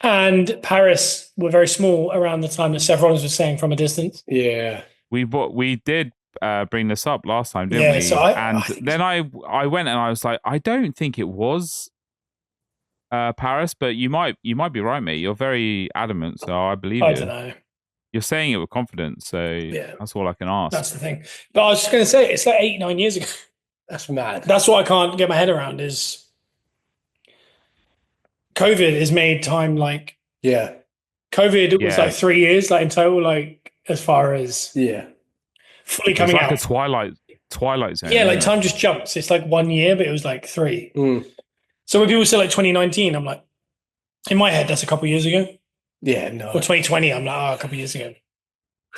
B: And Paris were very small around the time that Seth Rollins was saying from a distance.
C: Yeah.
A: We did bring this up last time, didn't we?
B: So
A: I went and I was like, I don't think it was Paris, but you might be right, mate. You're very adamant, so I believe you.
B: I don't know.
A: You're saying it with confidence, so that's all I can ask.
B: That's the thing. But I was just going to say, it's like 8-9 years ago.
C: That's mad.
B: That's what I can't get my head around is COVID has made time like...
C: Yeah.
B: COVID was like 3 years, like in total, like as far as fully coming
A: it's like
B: out.
A: A twilight zone.
B: Yeah, like time just jumps. It's like 1 year, but it was like 3. So when people say like 2019, I'm like, in my head, that's a couple of years ago.
C: Yeah, no.
B: Or 2020, I'm like, a couple of years ago.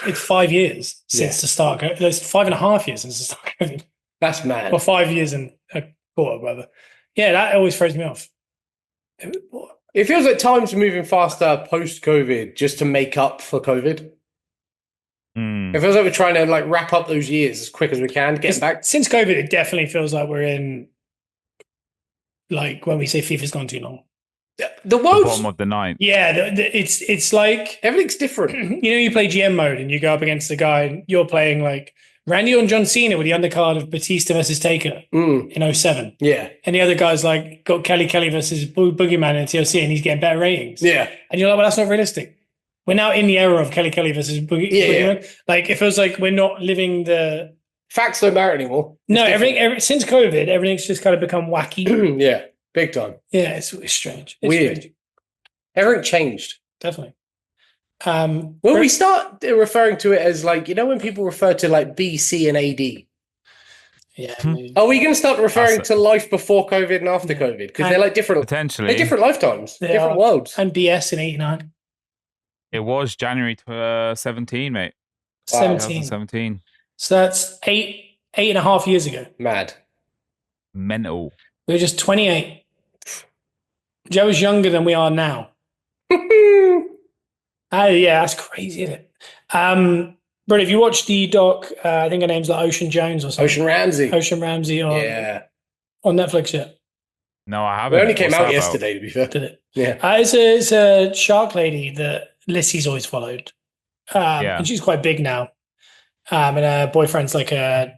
B: It's 5 years since the start. There's 5.5 years since the start. COVID.
C: That's mad.
B: Well, 5 years and a quarter, brother. Yeah, that always throws me off.
C: It feels like time's moving faster post-COVID just to make up for COVID. It feels like we're trying to like wrap up those years as quick as we can to get back.
B: Since COVID, it definitely feels like we're in, like when we say FIFA's gone too long.
C: The world's
A: bottom of the ninth.
B: Yeah, it's like
C: everything's different.
B: You know, you play GM mode and you go up against a guy and you're playing like Randy and John Cena with the undercard of Batista versus Taker in 07.
C: Yeah.
B: And the other guy's like got Kelly versus Boogeyman in TLC and he's getting better ratings.
C: Yeah.
B: And you're like, well, that's not realistic. We're now in the era of Kelly versus Boogeyman. Like, it feels like we're not living the...
C: Facts don't matter anymore.
B: No, everything since COVID, everything's just kind of become wacky.
C: Yeah, big time.
B: Yeah, it's strange. It's
C: weird. Strange. Everything changed.
B: Definitely.
C: Will we start referring to it as like, you know, when people refer to like BC and AD?
B: Yeah.
C: Are we going to start referring to life before COVID and after COVID? Because they're like different.
A: Potentially.
C: They're different lifetimes, different worlds.
B: And BS in 89.
A: It was January 17, mate.
B: 17. So that's 8.5 years ago.
C: Mad.
A: Mental.
B: We were just 28. Joe's younger than we are now. Yeah, that's crazy, isn't it? But if you watch the doc, I think her name's like Ocean Jones or something.
C: Ocean
B: Ramsay on Netflix yet?
A: No, I haven't.
C: It only came out yesterday, to be fair.
B: Did it?
C: Yeah.
B: It's a shark lady that Lissy's always followed. And she's quite big now. And her boyfriend's like a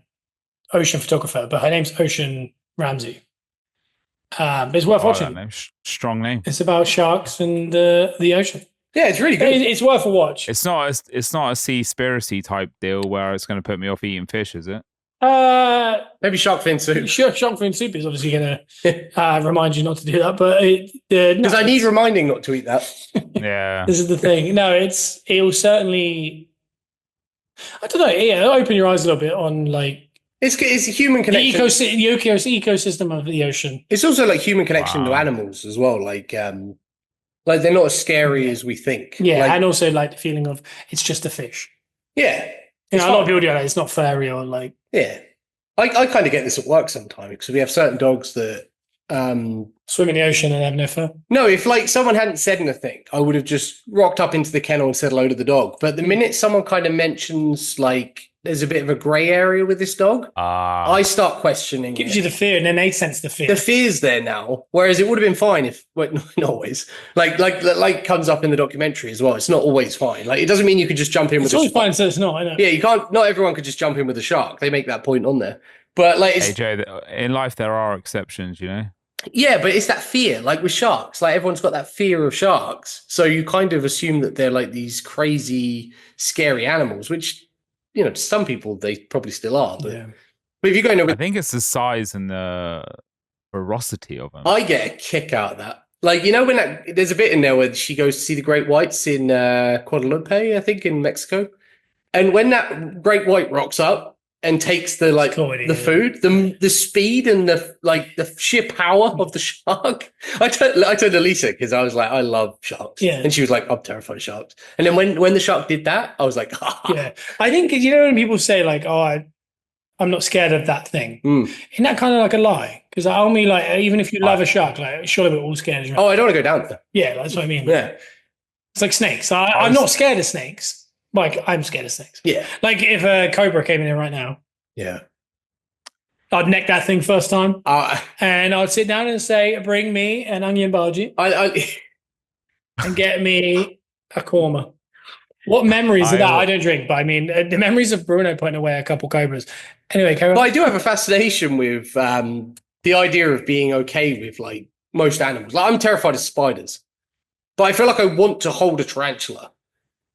B: ocean photographer, but her name's Ocean Ramsay. It's worth watching.
A: That name. Strong name.
B: It's about sharks and the ocean.
C: Yeah, it's really good.
B: It's worth a watch.
A: It's not a seaspiracy type deal where it's going to put me off eating fish, is it?
C: Maybe shark fin soup.
B: Sure, shark fin soup is obviously going to remind you not to do that, but
C: because I need reminding not to eat that.
A: Yeah,
B: this is the thing. No, it'll certainly. I don't know. Yeah, open your eyes a little bit on like
C: it's a human connection.
B: The ecosystem of the ocean.
C: It's also like human connection to animals as well. Like Like they're not as scary as we think.
B: Yeah,
C: like,
B: and also like the feeling of it's just a fish.
C: Yeah.
B: You know, a lot of people do that. It's not furry or like.
C: Yeah. I kind of get this at work sometimes because we have certain dogs that
B: swim in the ocean and have no fur.
C: No, if like someone hadn't said anything, I would have just rocked up into the kennel and said hello to the dog. But the minute someone kind of mentions like there's a bit of a grey area with this dog, I start questioning.
B: Gives you the fear, and then they sense the fear.
C: The fear's there now, whereas it would have been fine if, well, not always. Like comes up in the documentary as well. It's not always fine. Like it doesn't mean you could just jump in with.
B: It's always fine, so it's not. I know.
C: Yeah, you can't. Not everyone could just jump in with a shark. They make that point on there, but like, it's,
A: hey Joe, in life there are exceptions, you know.
C: Yeah, but it's that fear, like with sharks. Like everyone's got that fear of sharks, so you kind of assume that they're like these crazy, scary animals, which, you know, to some people they probably still are. But, but if you go into,
A: I think it's the size and the ferocity of them.
C: I get a kick out of that. Like, you know, when there's a bit in there where she goes to see the great whites in Guadalupe, I think, in Mexico, and when that great white rocks up and takes the the food, the speed and the sheer power of the shark. I turned to Lisa because I was like, I love sharks, and she was like, I'm terrified of sharks. And then when the shark did that, I was like,
B: yeah. I think, you know, when people say like, oh, I'm not scared of that thing, isn't that kind of like a lie? Because only like even if you love a shark, like surely we're all scared. Right?
C: Oh, I don't want to go down there.
B: Yeah, that's what I mean.
C: Yeah,
B: it's like snakes. I'm not scared of snakes. Like, I'm scared of snakes.
C: Yeah.
B: Like, if a cobra came in here right now.
C: Yeah.
B: I'd neck that thing first time. And I'd sit down and say, bring me an onion bhaji. And get me a korma. What memories of that? I don't drink, but I mean, the memories of Bruno putting away a couple cobras. Anyway, Karen.
C: Well, I do have a fascination with the idea of being okay with, like, most animals. Like, I'm terrified of spiders. But I feel like I want to hold a tarantula.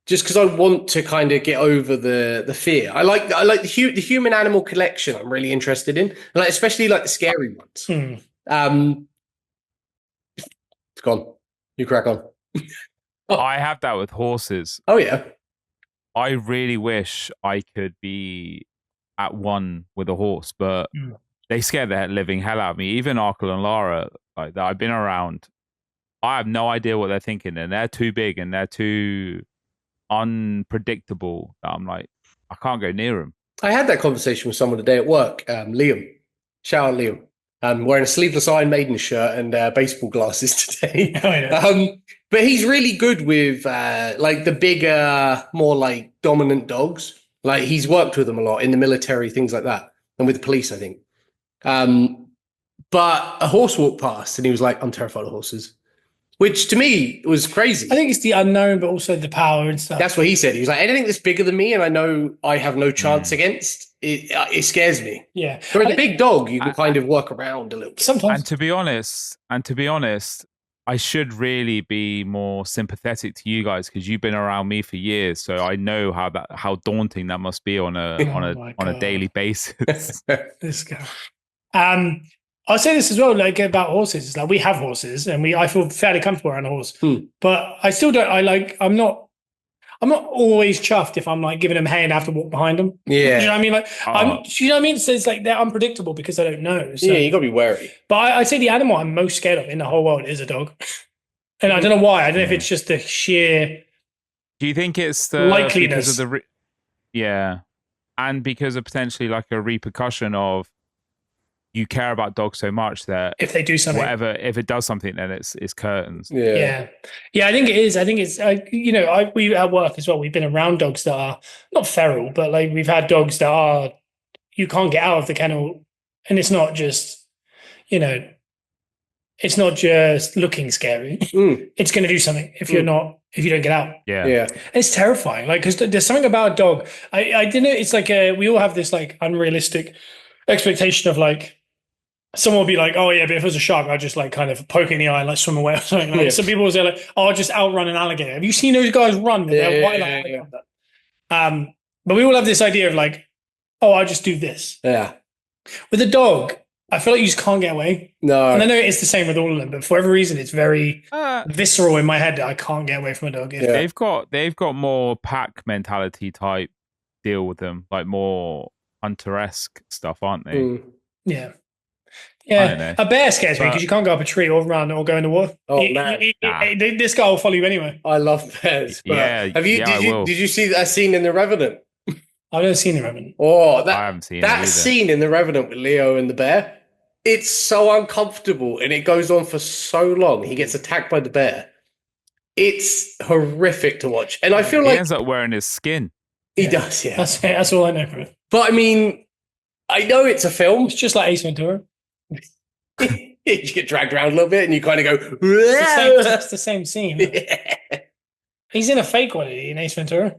C: Just because I want to kind of get over the fear. I like the human animal collection. I'm really interested in, like especially like the scary ones. It's gone. You crack on.
A: I have that with horses.
C: Oh yeah.
A: I really wish I could be at one with a horse, but they scare the living hell out of me. Even Arkle and Lara, like that I've been around, I have no idea what they're thinking, and they're too big and they're too unpredictable. I'm like, I can't go near him.
C: I had that conversation with someone today at work. Liam, shout out Liam. Wearing a sleeveless Iron Maiden shirt and baseball glasses today.
B: Oh, yeah.
C: But he's really good with like the bigger, more like dominant dogs. Like he's worked with them a lot in the military, things like that, and with the police, I think. But a horse walked past, and he was like, "I'm terrified of horses." Which to me was crazy.
B: I think it's the unknown, but also the power and stuff.
C: That's what he said. He was like, anything that's bigger than me and I know I have no chance against, it scares me.
B: Yeah.
C: But with a big dog, you can kind of work around a little bit.
B: Sometimes.
A: And to be honest, I should really be more sympathetic to you guys because you've been around me for years, so I know how daunting that must be on a daily basis.
B: This guy. I'll say this as well, like about horses. Like we have horses, and I feel fairly comfortable around a horse. But I still don't. I'm not always chuffed if I'm like giving them hay and I have to walk behind them.
C: Yeah,
B: you know what I mean. Like, you know what I mean. So it's like they're unpredictable because I don't know. So.
C: Yeah, you gotta be wary.
B: But I'd say the animal I'm most scared of in the whole world is a dog, and I don't know why. I don't know if it's just the sheer.
A: Do you think it's the
B: likeliness
A: because of the and because of potentially like a repercussion of. You care about dogs so much that
B: if they do something,
A: if it does something, then it's curtains.
B: Yeah. I think it is. I think it's. We at work as well. We've been around dogs that are not feral, but like we've had dogs that are you can't get out of the kennel, and it's not just, it's not just looking scary. It's going to do something if you don't get out.
A: Yeah.
B: And it's terrifying. Like because there's something about a dog. I didn't know. It's like we all have this like unrealistic expectation of like. Someone will be like, oh yeah, but if it was a shark, I'd just like kind of poke in the eye and like swim away or something. Like, some people will say like, oh, I'll just outrun an alligator. Have you seen those guys run with their white alligator? But we all have this idea of like, oh, I'll just do this.
C: Yeah.
B: With a dog, I feel like you just can't get away.
C: No.
B: And I know it's the same with all of them, but for whatever reason, it's very visceral in my head that I can't get away from a dog.
A: Yeah. They've got more pack mentality type deal with them, like more hunter-esque stuff, aren't they?
B: Yeah.
A: don't know.
B: A bear scares me because you can't go up a tree or run or go in the water.
C: Oh, man.
B: This guy will follow you anyway.
C: I love bears. But
A: Yeah,
C: did you see that scene in The Revenant?
B: I've never seen the Revenant.
C: Oh,
A: I haven't seen
C: that
A: it either.
C: scene in The Revenant with Leo and the bear. It's so uncomfortable and it goes on for so long. He gets attacked by the bear. It's horrific to watch. And I feel
A: he
C: like
A: ends up wearing his skin.
C: he does, yeah.
B: That's all I know from it.
C: But I mean, I know it's a film.
B: It's just like Ace Ventura.
C: You get dragged around a little bit and you kind of go,
B: It's the same scene.
C: yeah.
B: He's in a fake one in Ace Ventura.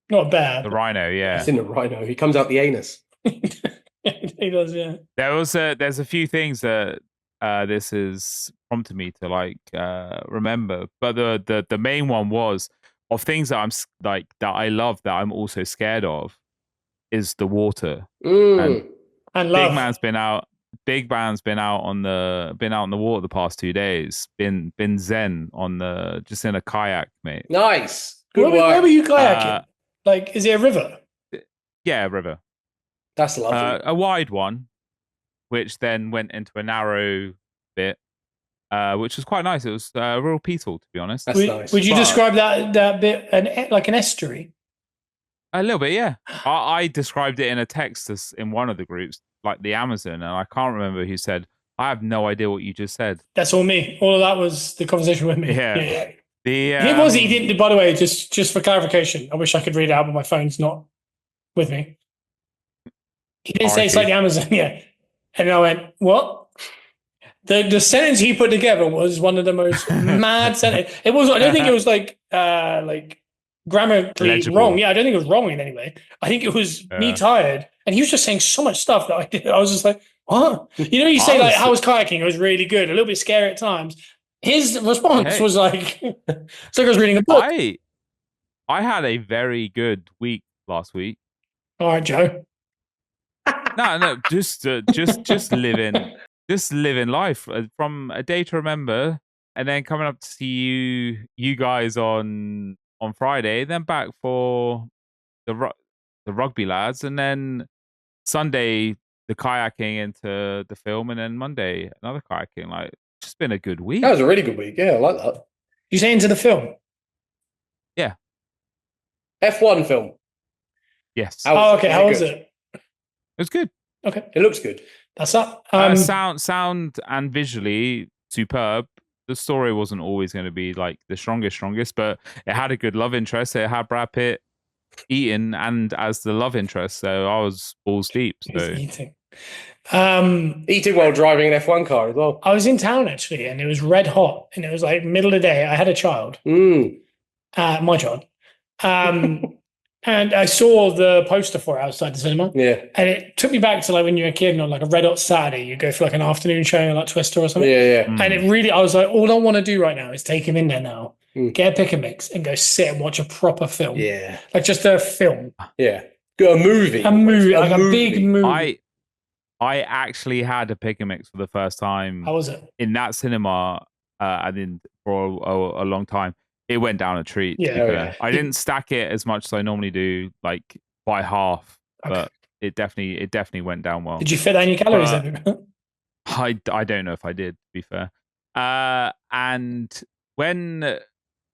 B: Not bad.
A: The rhino, yeah.
C: It's in the rhino. He comes out the anus.
B: He does, yeah.
A: There's a few things that this has prompted me to like remember, but the main one was of things that that I love that I'm also scared of is the water.
C: Mm.
B: And love.
A: Big Man's been out on the water the past 2 days. Been zen on just in a kayak, mate.
C: Nice. Good
B: Where
C: work.
B: were you kayaking? Like, is it a river?
A: Yeah, river.
C: That's lovely.
A: A wide one, which then went into a narrow bit, which was quite nice. It was real peaceful, to be honest.
C: That's nice.
B: Would you describe that bit like an estuary?
A: A little bit, yeah. I described it in a text in one of the groups, like the Amazon, and I can't remember who said, I have no idea what you just said.
B: That's all me. All of that was the conversation with me.
A: Yeah.
B: He didn't, by the way, just for clarification, I wish I could read it out, but my phone's not with me. He didn't say it's like the Amazon, yeah. And I went, what? The sentence he put together was one of the most mad sentences. It was. I don't think it was like grammatically
A: legible.
B: wrong. Yeah, I don't think it was wrong in any way. I think it was me tired, and he was just saying so much stuff that I was just like, what? You know, you say like, how was kayaking? It was really good, a little bit scary at times. His response was like, it's like I was reading a book.
A: I had a very good week last week.
B: All right, Joe.
A: No, just living life from a day to remember, and then coming up to see you guys on Friday, then back for the rugby lads, and then Sunday the kayaking into the film, and then Monday another kayaking. Like, it's just been a good week.
C: That was a really good week. Yeah, I like that.
B: You say into the film?
A: Yeah.
C: F1 film.
A: Yes.
B: How was it?
A: It was good.
B: Okay.
C: It looks good.
B: That's up.
A: Sound and visually superb. The story wasn't always going to be like the strongest, but it had a good love interest. It had Brad Pitt eating and as the love interest, so I was balls deep. So
B: eating.
C: Eating while driving an F1 car as well.
B: I was in town actually, and it was red hot, and it was like middle of the day. I had a child, my child, and I saw the poster for it outside the cinema.
C: Yeah,
B: and it took me back to like when you were a kid, and on like a red hot Saturday, you go for like an afternoon showing like Twister or something.
C: Yeah.
B: And it really, I was like, all I want to do right now is take him in there now, get a pick and mix, and go sit and watch a proper film.
C: Yeah,
B: like just a film.
C: Yeah, a movie,
B: like a big movie.
A: I actually had a pick and mix for the first time.
B: How was it?
A: In that cinema, and then for a long time. It went down a treat.
B: Yeah.
A: I didn't stack it as much as I normally do, like by half, but it definitely went down well.
B: Did you fit that in your calories?
A: I don't know if I did, to be fair. And when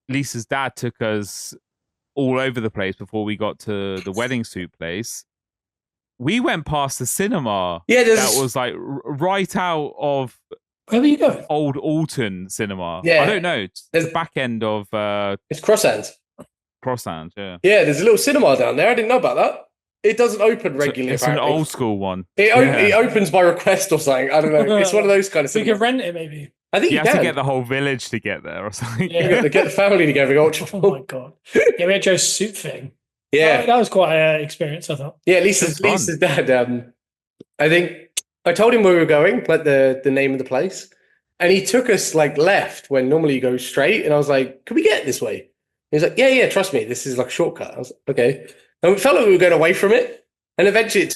A: Lisa's dad took us all over the place before we got to the wedding suit place, we went past the cinema.
C: Yeah,
A: that was like right out of.
B: Where were you going?
A: Old Alton Cinema.
C: Yeah.
A: I don't know. It's the back end of...
C: it's Crosshands.
A: Crosshands, yeah.
C: Yeah, there's a little cinema down there. I didn't know about that. It doesn't open regularly,
A: It's apparently. An old school one.
C: It opens by request or something. I don't know. It's one of those kind of cinemas.
B: You can rent it, maybe.
C: I think you
A: have to get the whole village to get there or something.
C: Yeah. Get the family together.
B: Oh, my God. Yeah, we had Joe's suit thing.
C: Yeah.
B: That was quite an experience, I thought.
C: Yeah, Lisa's dad, I think... I told him where we were going, like the name of the place. And he took us like left when normally you go straight. And I was like, can we get this way? And he's like, yeah, trust me. This is like a shortcut. I was like, okay. And we felt like we were going away from it. And eventually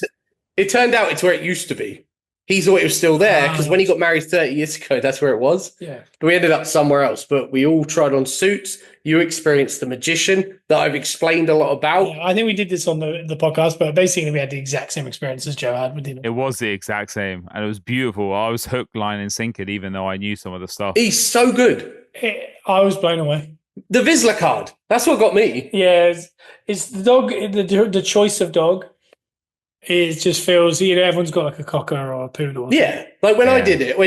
C: it turned out it's where it used to be. He thought it was still there because
B: Ah.
C: when he got married 30 years ago, that's where it was.
B: Yeah.
C: We ended up somewhere else, but we all tried on suits. You experienced the magician that I've explained a lot about.
B: Yeah, I think we did this on the podcast, but basically we had the exact same experience as Joe had with him.
A: It was the exact same, and it was beautiful. I was hook, line, and sinker, even though I knew some of the stuff.
C: He's so good.
B: I was blown away.
C: The Vizsla card. That's what got me.
B: Yeah, it's the dog. The choice of dog is just feels. Everyone's got like a cocker or a poodle. Or
C: Yeah, like when I
A: Yeah.
C: did it.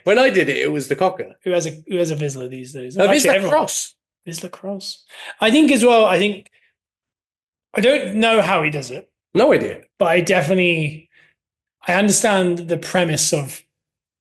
C: When I did it, it was the cocker.
B: who has a Vizsla these days?
C: A
B: Actually,
C: Vizsla
B: everyone-
C: Cross.
B: Vizsla Cross. I think as well. I don't know how he does it,
C: No idea.
B: but I understand the premise of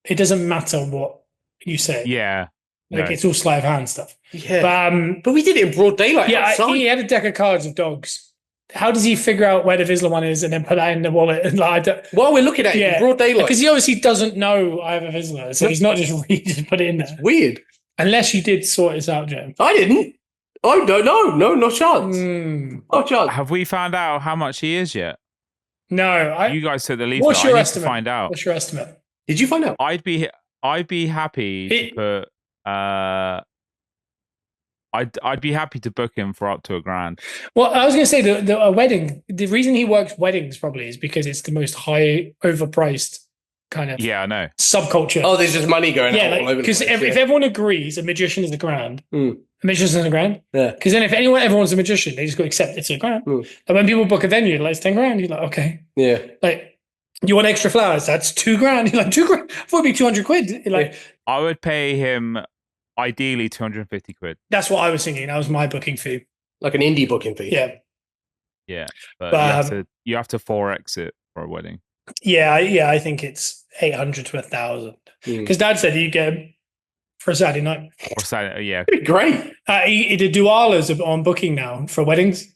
B: it doesn't matter what you say.
A: Yeah,
B: Like
A: no.
B: it's all sleight of hand stuff.
C: Yeah,
B: But
C: we did it in broad daylight.
B: yeah,
C: outside.
B: he had a deck of cards of dogs. How does he figure out where the Vizsla one is and then put that in the wallet? And like,
C: While we're looking at it
B: Yeah.
C: in broad daylight,
B: because he obviously doesn't know I have a Vizsla, so he's not just just put it in there.
C: weird.
B: Unless you did sort this out, Joe.
C: I didn't. I don't know. No, no chance. No chance.
A: Have we found out how much he is yet?
B: No,
A: You guys took the lead.
B: What's
A: for it.
B: your
A: I need
B: estimate?
A: to find out.
B: What's your estimate?
C: Did you find out?
A: I'd be happy to put. I'd be happy to book him for up to $1,000.
B: Well, I was going to say a wedding. The reason he works weddings probably is because it's the most high overpriced kind of
A: Yeah, I know.
B: subculture.
C: Oh, there's just money going
B: yeah,
C: out all over the
B: because
C: place.
B: if everyone agrees a magician is $1,000,
C: Mm.
B: a magician's $1,000.
C: Yeah.
B: Because then if everyone's a magician, they just go accept it's $1,000.
C: Mm.
B: And when people book a venue, like it's $10,000, you're like, okay.
C: Yeah.
B: Like, you want extra flowers? That's $2,000. You're like, $2,000? I thought it'd be 200 quid. You're like,
A: I would pay him ideally 250 quid.
B: that's what I was thinking. That was my booking fee.
C: Like an indie booking fee.
B: Yeah.
A: Yeah, but
B: But,
A: you have to 4x it for a wedding.
B: Yeah, I think it's 800 to 1,000.
C: Mm.
B: Because Dad said you get him for a Saturday night.
A: Or Saturday, yeah.
C: It'd be great.
B: He did Dualas on booking now for weddings.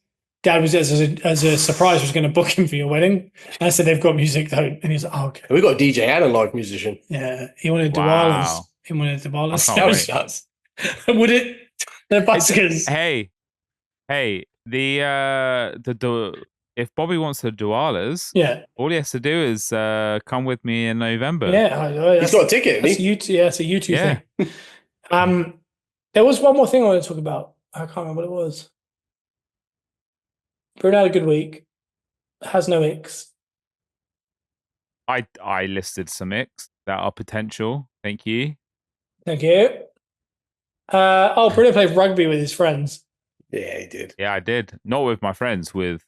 B: Dad was as a surprise was going to book him for your wedding. I said they've got music though, and he's like, oh, okay.
C: We got a DJ and a live musician.
B: Yeah, he wanted
A: Wow.
B: Dualas. He wanted Dualas.
A: I
B: That
A: can't
B: was
A: wait.
B: us. Would it? The buskers.
A: Hey, if Bobby wants the Dualas,
B: Yeah,
A: all he has to do is come with me in November.
B: yeah.
C: He's got a ticket,
B: That's
C: hasn't he?
B: YouTube. Yeah, it's a YouTube
A: Yeah.
B: thing. There was one more thing I want to talk about. I can't remember what it was. Bruno had a good week. Has no icks.
A: I listed some X that are potential. Thank you.
B: Thank you. Bruno played rugby with his friends.
C: Yeah, he did.
A: Yeah, I did. Not with my friends, with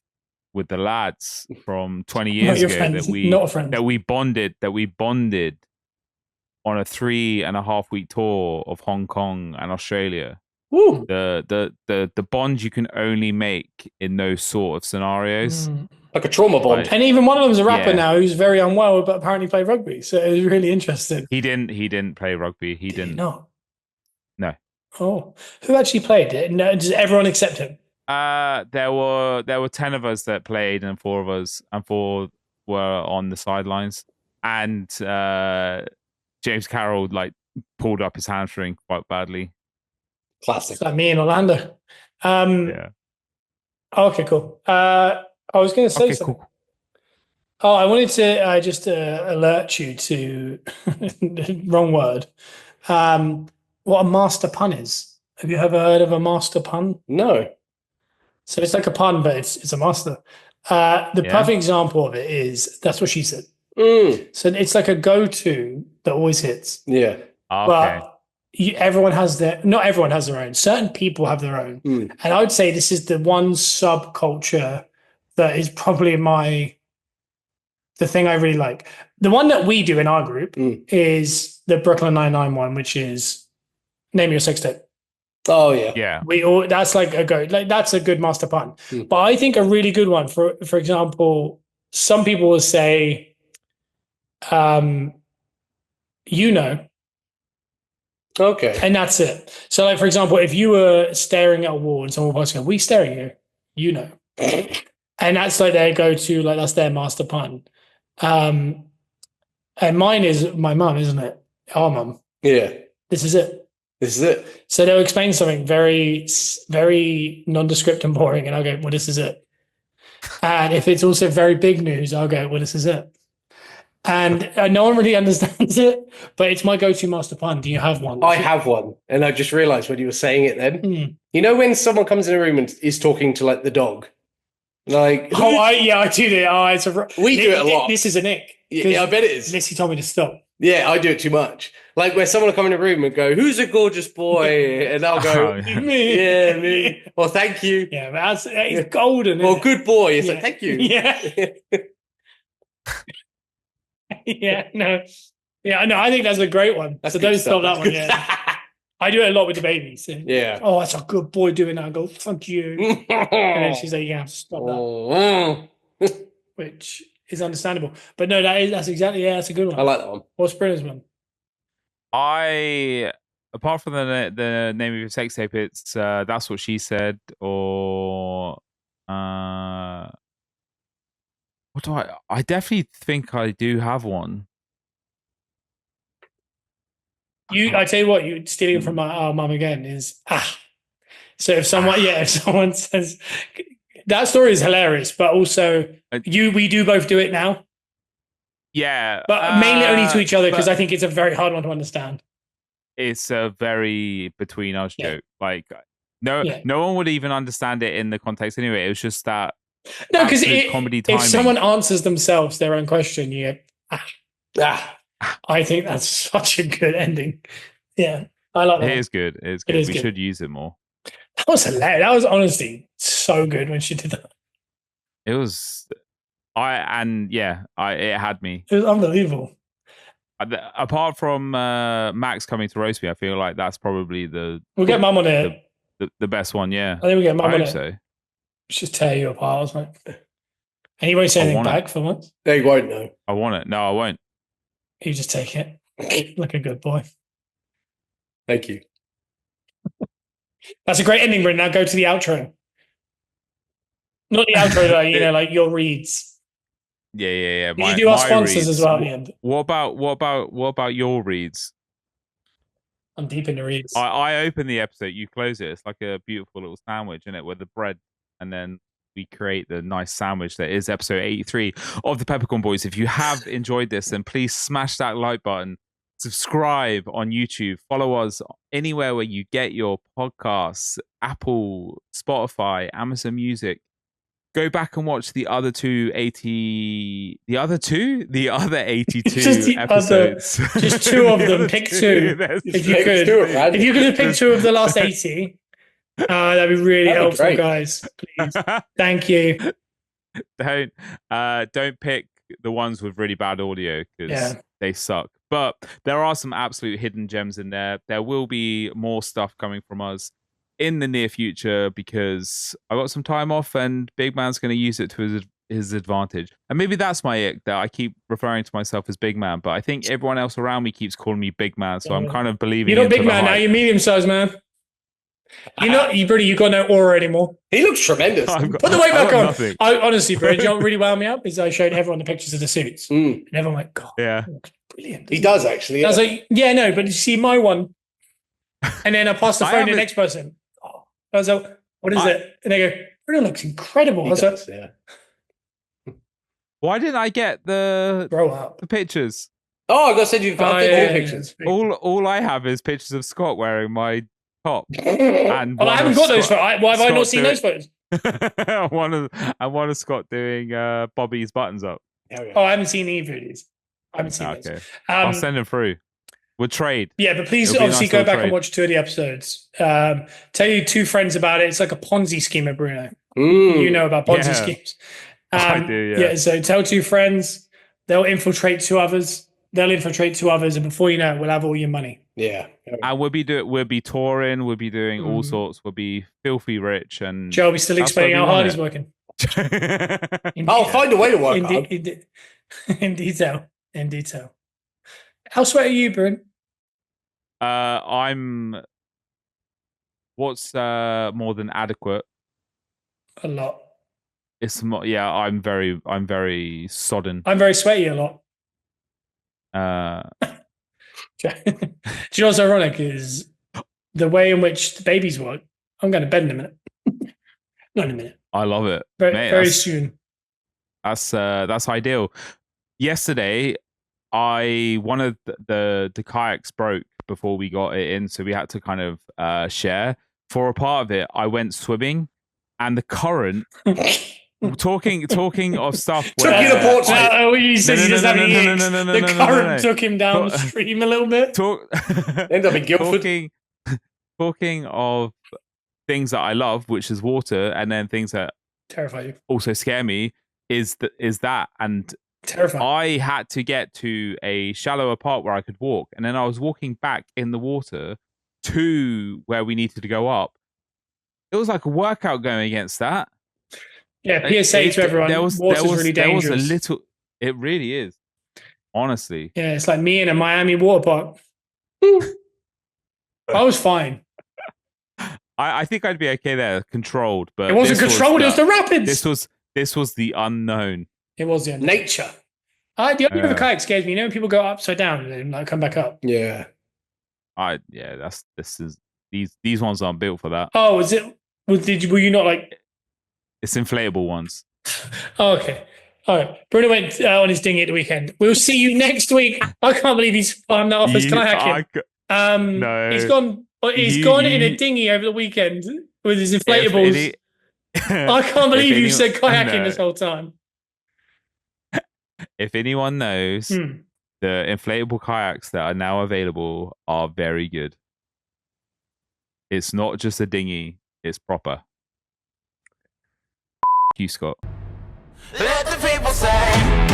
A: the lads from 20
B: Not
A: years
B: your
A: ago
B: friends.
A: that we
B: Not a friend.
A: bonded on a 3.5 week tour of Hong Kong and Australia.
C: Woo.
A: The bond you can only make in those sort of scenarios.
B: Mm.
C: Like a trauma bond.
A: Right.
B: And even one of them is a rapper
A: Yeah.
B: now who's very unwell, but apparently played rugby. So it was really interesting.
A: He didn't play rugby. He
B: Did he
A: didn't.
B: not?
A: No.
B: Oh, who actually played it? No, does everyone accept him?
A: There were 10 of us that played, and 4 were on the sidelines. And James Carroll pulled up his hamstring quite badly.
C: Classic.
B: It's like me in Orlando.
A: Yeah.
B: Okay, cool. I was going to say
A: Okay,
B: something.
A: cool.
B: Oh, I wanted to just alert you to wrong word. What a master pun is. Have you ever heard of a master pun?
C: No.
B: So it's like a pun, but it's a master. The
A: Yeah.
B: perfect example of it is that's what she said.
C: Mm.
B: So it's like a go-to that always hits.
C: Yeah.
A: Okay.
B: But everyone has not everyone has their own. Certain people have their own.
C: Mm.
B: And I would say this is the one subculture that is probably the thing I really like. The one that we do in our group is the Brooklyn Nine-Nine one, which is name your sex tape.
C: Oh, yeah.
A: Yeah.
B: That's like a go. Like that's a good master pun.
C: Mm.
B: But I think a really good one, for example, some people will say, you know,
C: Okay.
B: and that's it. So, like for example, if you were staring at a wall and someone was going, "We staring at you," you know, and that's like their go-to, like that's their master pun. And mine is my mum, isn't it? Our mum.
C: Yeah.
B: This is it.
C: This is it.
B: So they'll explain something very, very nondescript and boring, and I'll go, "Well, this is it." And if it's also very big news, I'll go, "Well, this is it." And no one really understands it, but it's my go-to master pun. Do you have one?
C: I have one, and I just realised when you were saying it then.
B: Mm.
C: You know when someone comes in a room and is talking to like the dog? Like
B: I do that.
C: We do it a lot.
B: This is a nick.
C: Yeah, I bet it is.
B: Lissy told me to stop.
C: Yeah, I do it too much. Like where someone will come in a room and go, "Who's a gorgeous boy?" and I'll go,
B: Me.
C: "Yeah, me." Well, thank you.
B: Yeah, but it's golden.
C: Well,
B: Isn't
C: good boy. It's
B: Yeah.
C: like, thank you.
B: it? Yeah. No. Yeah, no, I think that's a great one.
C: That's
B: So
C: good
B: don't
C: stuff.
B: stop that one. Yeah. I do it a lot with the babies. So,
C: Yeah.
B: oh, that's a good boy doing that. I go, fuck you. And then she's like, you have to stop that,
C: Oh.
B: which is understandable. But no, that's exactly, yeah, that's a good one.
C: I like that one.
B: What's Bruno's one?
A: Apart from the name of your sex tape, it's That's What She Said, or what do I definitely think I do have one.
B: I tell you what, you stealing it from our mum again is So if someone says that story is hilarious, but also we do both do it now.
A: Yeah,
B: But mainly only to each other, because I think it's a very hard one to understand.
A: It's a very between us
B: Yeah.
A: joke. Like no one would even understand it in the context anyway. It was just that
B: No, because
A: comedy timing.
B: if someone answers themselves their own question, you go, I think that's such a good ending. Yeah, I like that.
A: It is good. It is good. We should use it more.
B: That was hilarious. That was honestly so good when she did that.
A: It was. It had me.
B: It was unbelievable.
A: Apart from Max coming to roast me, I feel like that's probably
B: We'll get Mum on it.
A: The best one. Yeah,
B: I think we'll get Mum on it.
A: So.
B: Just tear you apart. I was like, and he won't say anything back for once.
C: No, you won't know.
A: I want it. No, I won't.
B: You just take it like a good boy.
C: Thank you.
B: That's a great ending, Brent. Now go to the outro. Not the outro, though. Like your reads.
A: Yeah.
B: You do our sponsors
A: reads.
B: as well at the end.
A: What about your reads?
B: I'm deep in the reads.
A: I open the episode, you close it. It's like a beautiful little sandwich in it with the bread, and then we create the nice sandwich that is episode 83 of the Peppercorn Boys. If you have enjoyed this, then please smash that like button, subscribe on YouTube, follow us anywhere where you get your podcasts, Apple, Spotify, Amazon Music. Go back and watch the other 82 episodes.
B: Just two of them. Pick two. If you could. If you could pick two of the last 80, that'd be really helpful, guys. Please. Thank you.
A: Don't pick the ones with really bad audio, because they suck. But there are some absolute hidden gems in there. There will be more stuff coming from us in the near future, because I got some time off and Big Man's going to use it to his advantage. And maybe that's my ick, that I keep referring to myself as Big Man, but I think everyone else around me keeps calling me Big Man, so I'm kind of believing.
B: You're not Big Man now, you're medium sized man. You're not, you got no aura anymore.
C: He looks tremendous.
B: Put the weight back on. Honestly, Bridge, you know what really wound me up is I showed everyone the pictures of the suits. And everyone went, God, looks brilliant.
C: He does, actually.
B: I was like, no, but you see my one. And then I passed the phone to the next person. I was like, what is it? And they go, Bruno looks incredible. I was like,
A: why didn't I get the pictures?
C: Oh, I got to send you pictures.
A: All I have is pictures of Scott wearing my top. And
B: I haven't got those photos. Why have I not seen those photos?
A: one of Scott doing Bobby's buttons up.
B: Oh, I haven't seen either of these. I haven't seen those.
A: I'll send them through. We'll trade.
B: Yeah, but please obviously go back and watch two of the episodes. Tell your two friends about it. It's like a Ponzi scheme at Bruno. You know about Ponzi schemes.
A: I do, yeah.
B: So tell two friends. They'll infiltrate two others. And before you know it, we'll have all your money.
C: Yeah.
A: And we'll be touring. We'll be doing all sorts. We'll be filthy rich. And
B: Joe will be still explaining how hard he's working.
C: I'll find a way to work
B: in detail. How sweat are you, Bruno?
A: I'm what's more than adequate.
B: A lot.
A: It's more, I'm very sodden.
B: I'm very sweaty a lot. Do you know what's ironic is the way in which the babies work? I'm going to bed in a minute. Not in a minute.
A: I love it.
B: Very soon.
A: That's ideal. Yesterday, one of the kayaks broke before we got it in, so we had to kind of share. For a part of it, I went swimming, and the current. Talking of stuff.
C: Took you to Portsmouth.
B: The current took him downstream a little bit.
C: End up in Guildford.
A: Talking of things that I love, which is water, and then things that
B: terrify you,
A: also scare me, is that and
B: terrifying.
A: I had to get to a shallower part where I could walk, and then I was walking back in the water to where we needed to go up. It was like a workout going against that.
B: Yeah, PSA to everyone. Water's really dangerous.
A: There was a little. It really is. Honestly.
B: Yeah, it's like me in a Miami water park. I was fine.
A: I think I'd be okay there, controlled, but
B: it wasn't controlled. It was the rapids.
A: This was the unknown.
B: It was the unknown.
C: Nature.
B: The idea of a kayak scares me. You know, when people go upside down and then like come back up.
C: Yeah.
A: These ones aren't built for that.
B: Oh, is it? Were you not like?
A: It's inflatable ones.
B: Oh, okay. All right. Bruno went on his dinghy at the weekend. We'll see you next week. I can't believe he's farmed that off as kayaking.
A: No.
B: He's gone. He's gone in a dinghy over the weekend with his inflatables. I can't believe you said kayaking this whole time.
A: If anyone knows, the inflatable kayaks that are now available are very good. It's not just a dinghy; it's proper. You, Scott.
E: Let the people say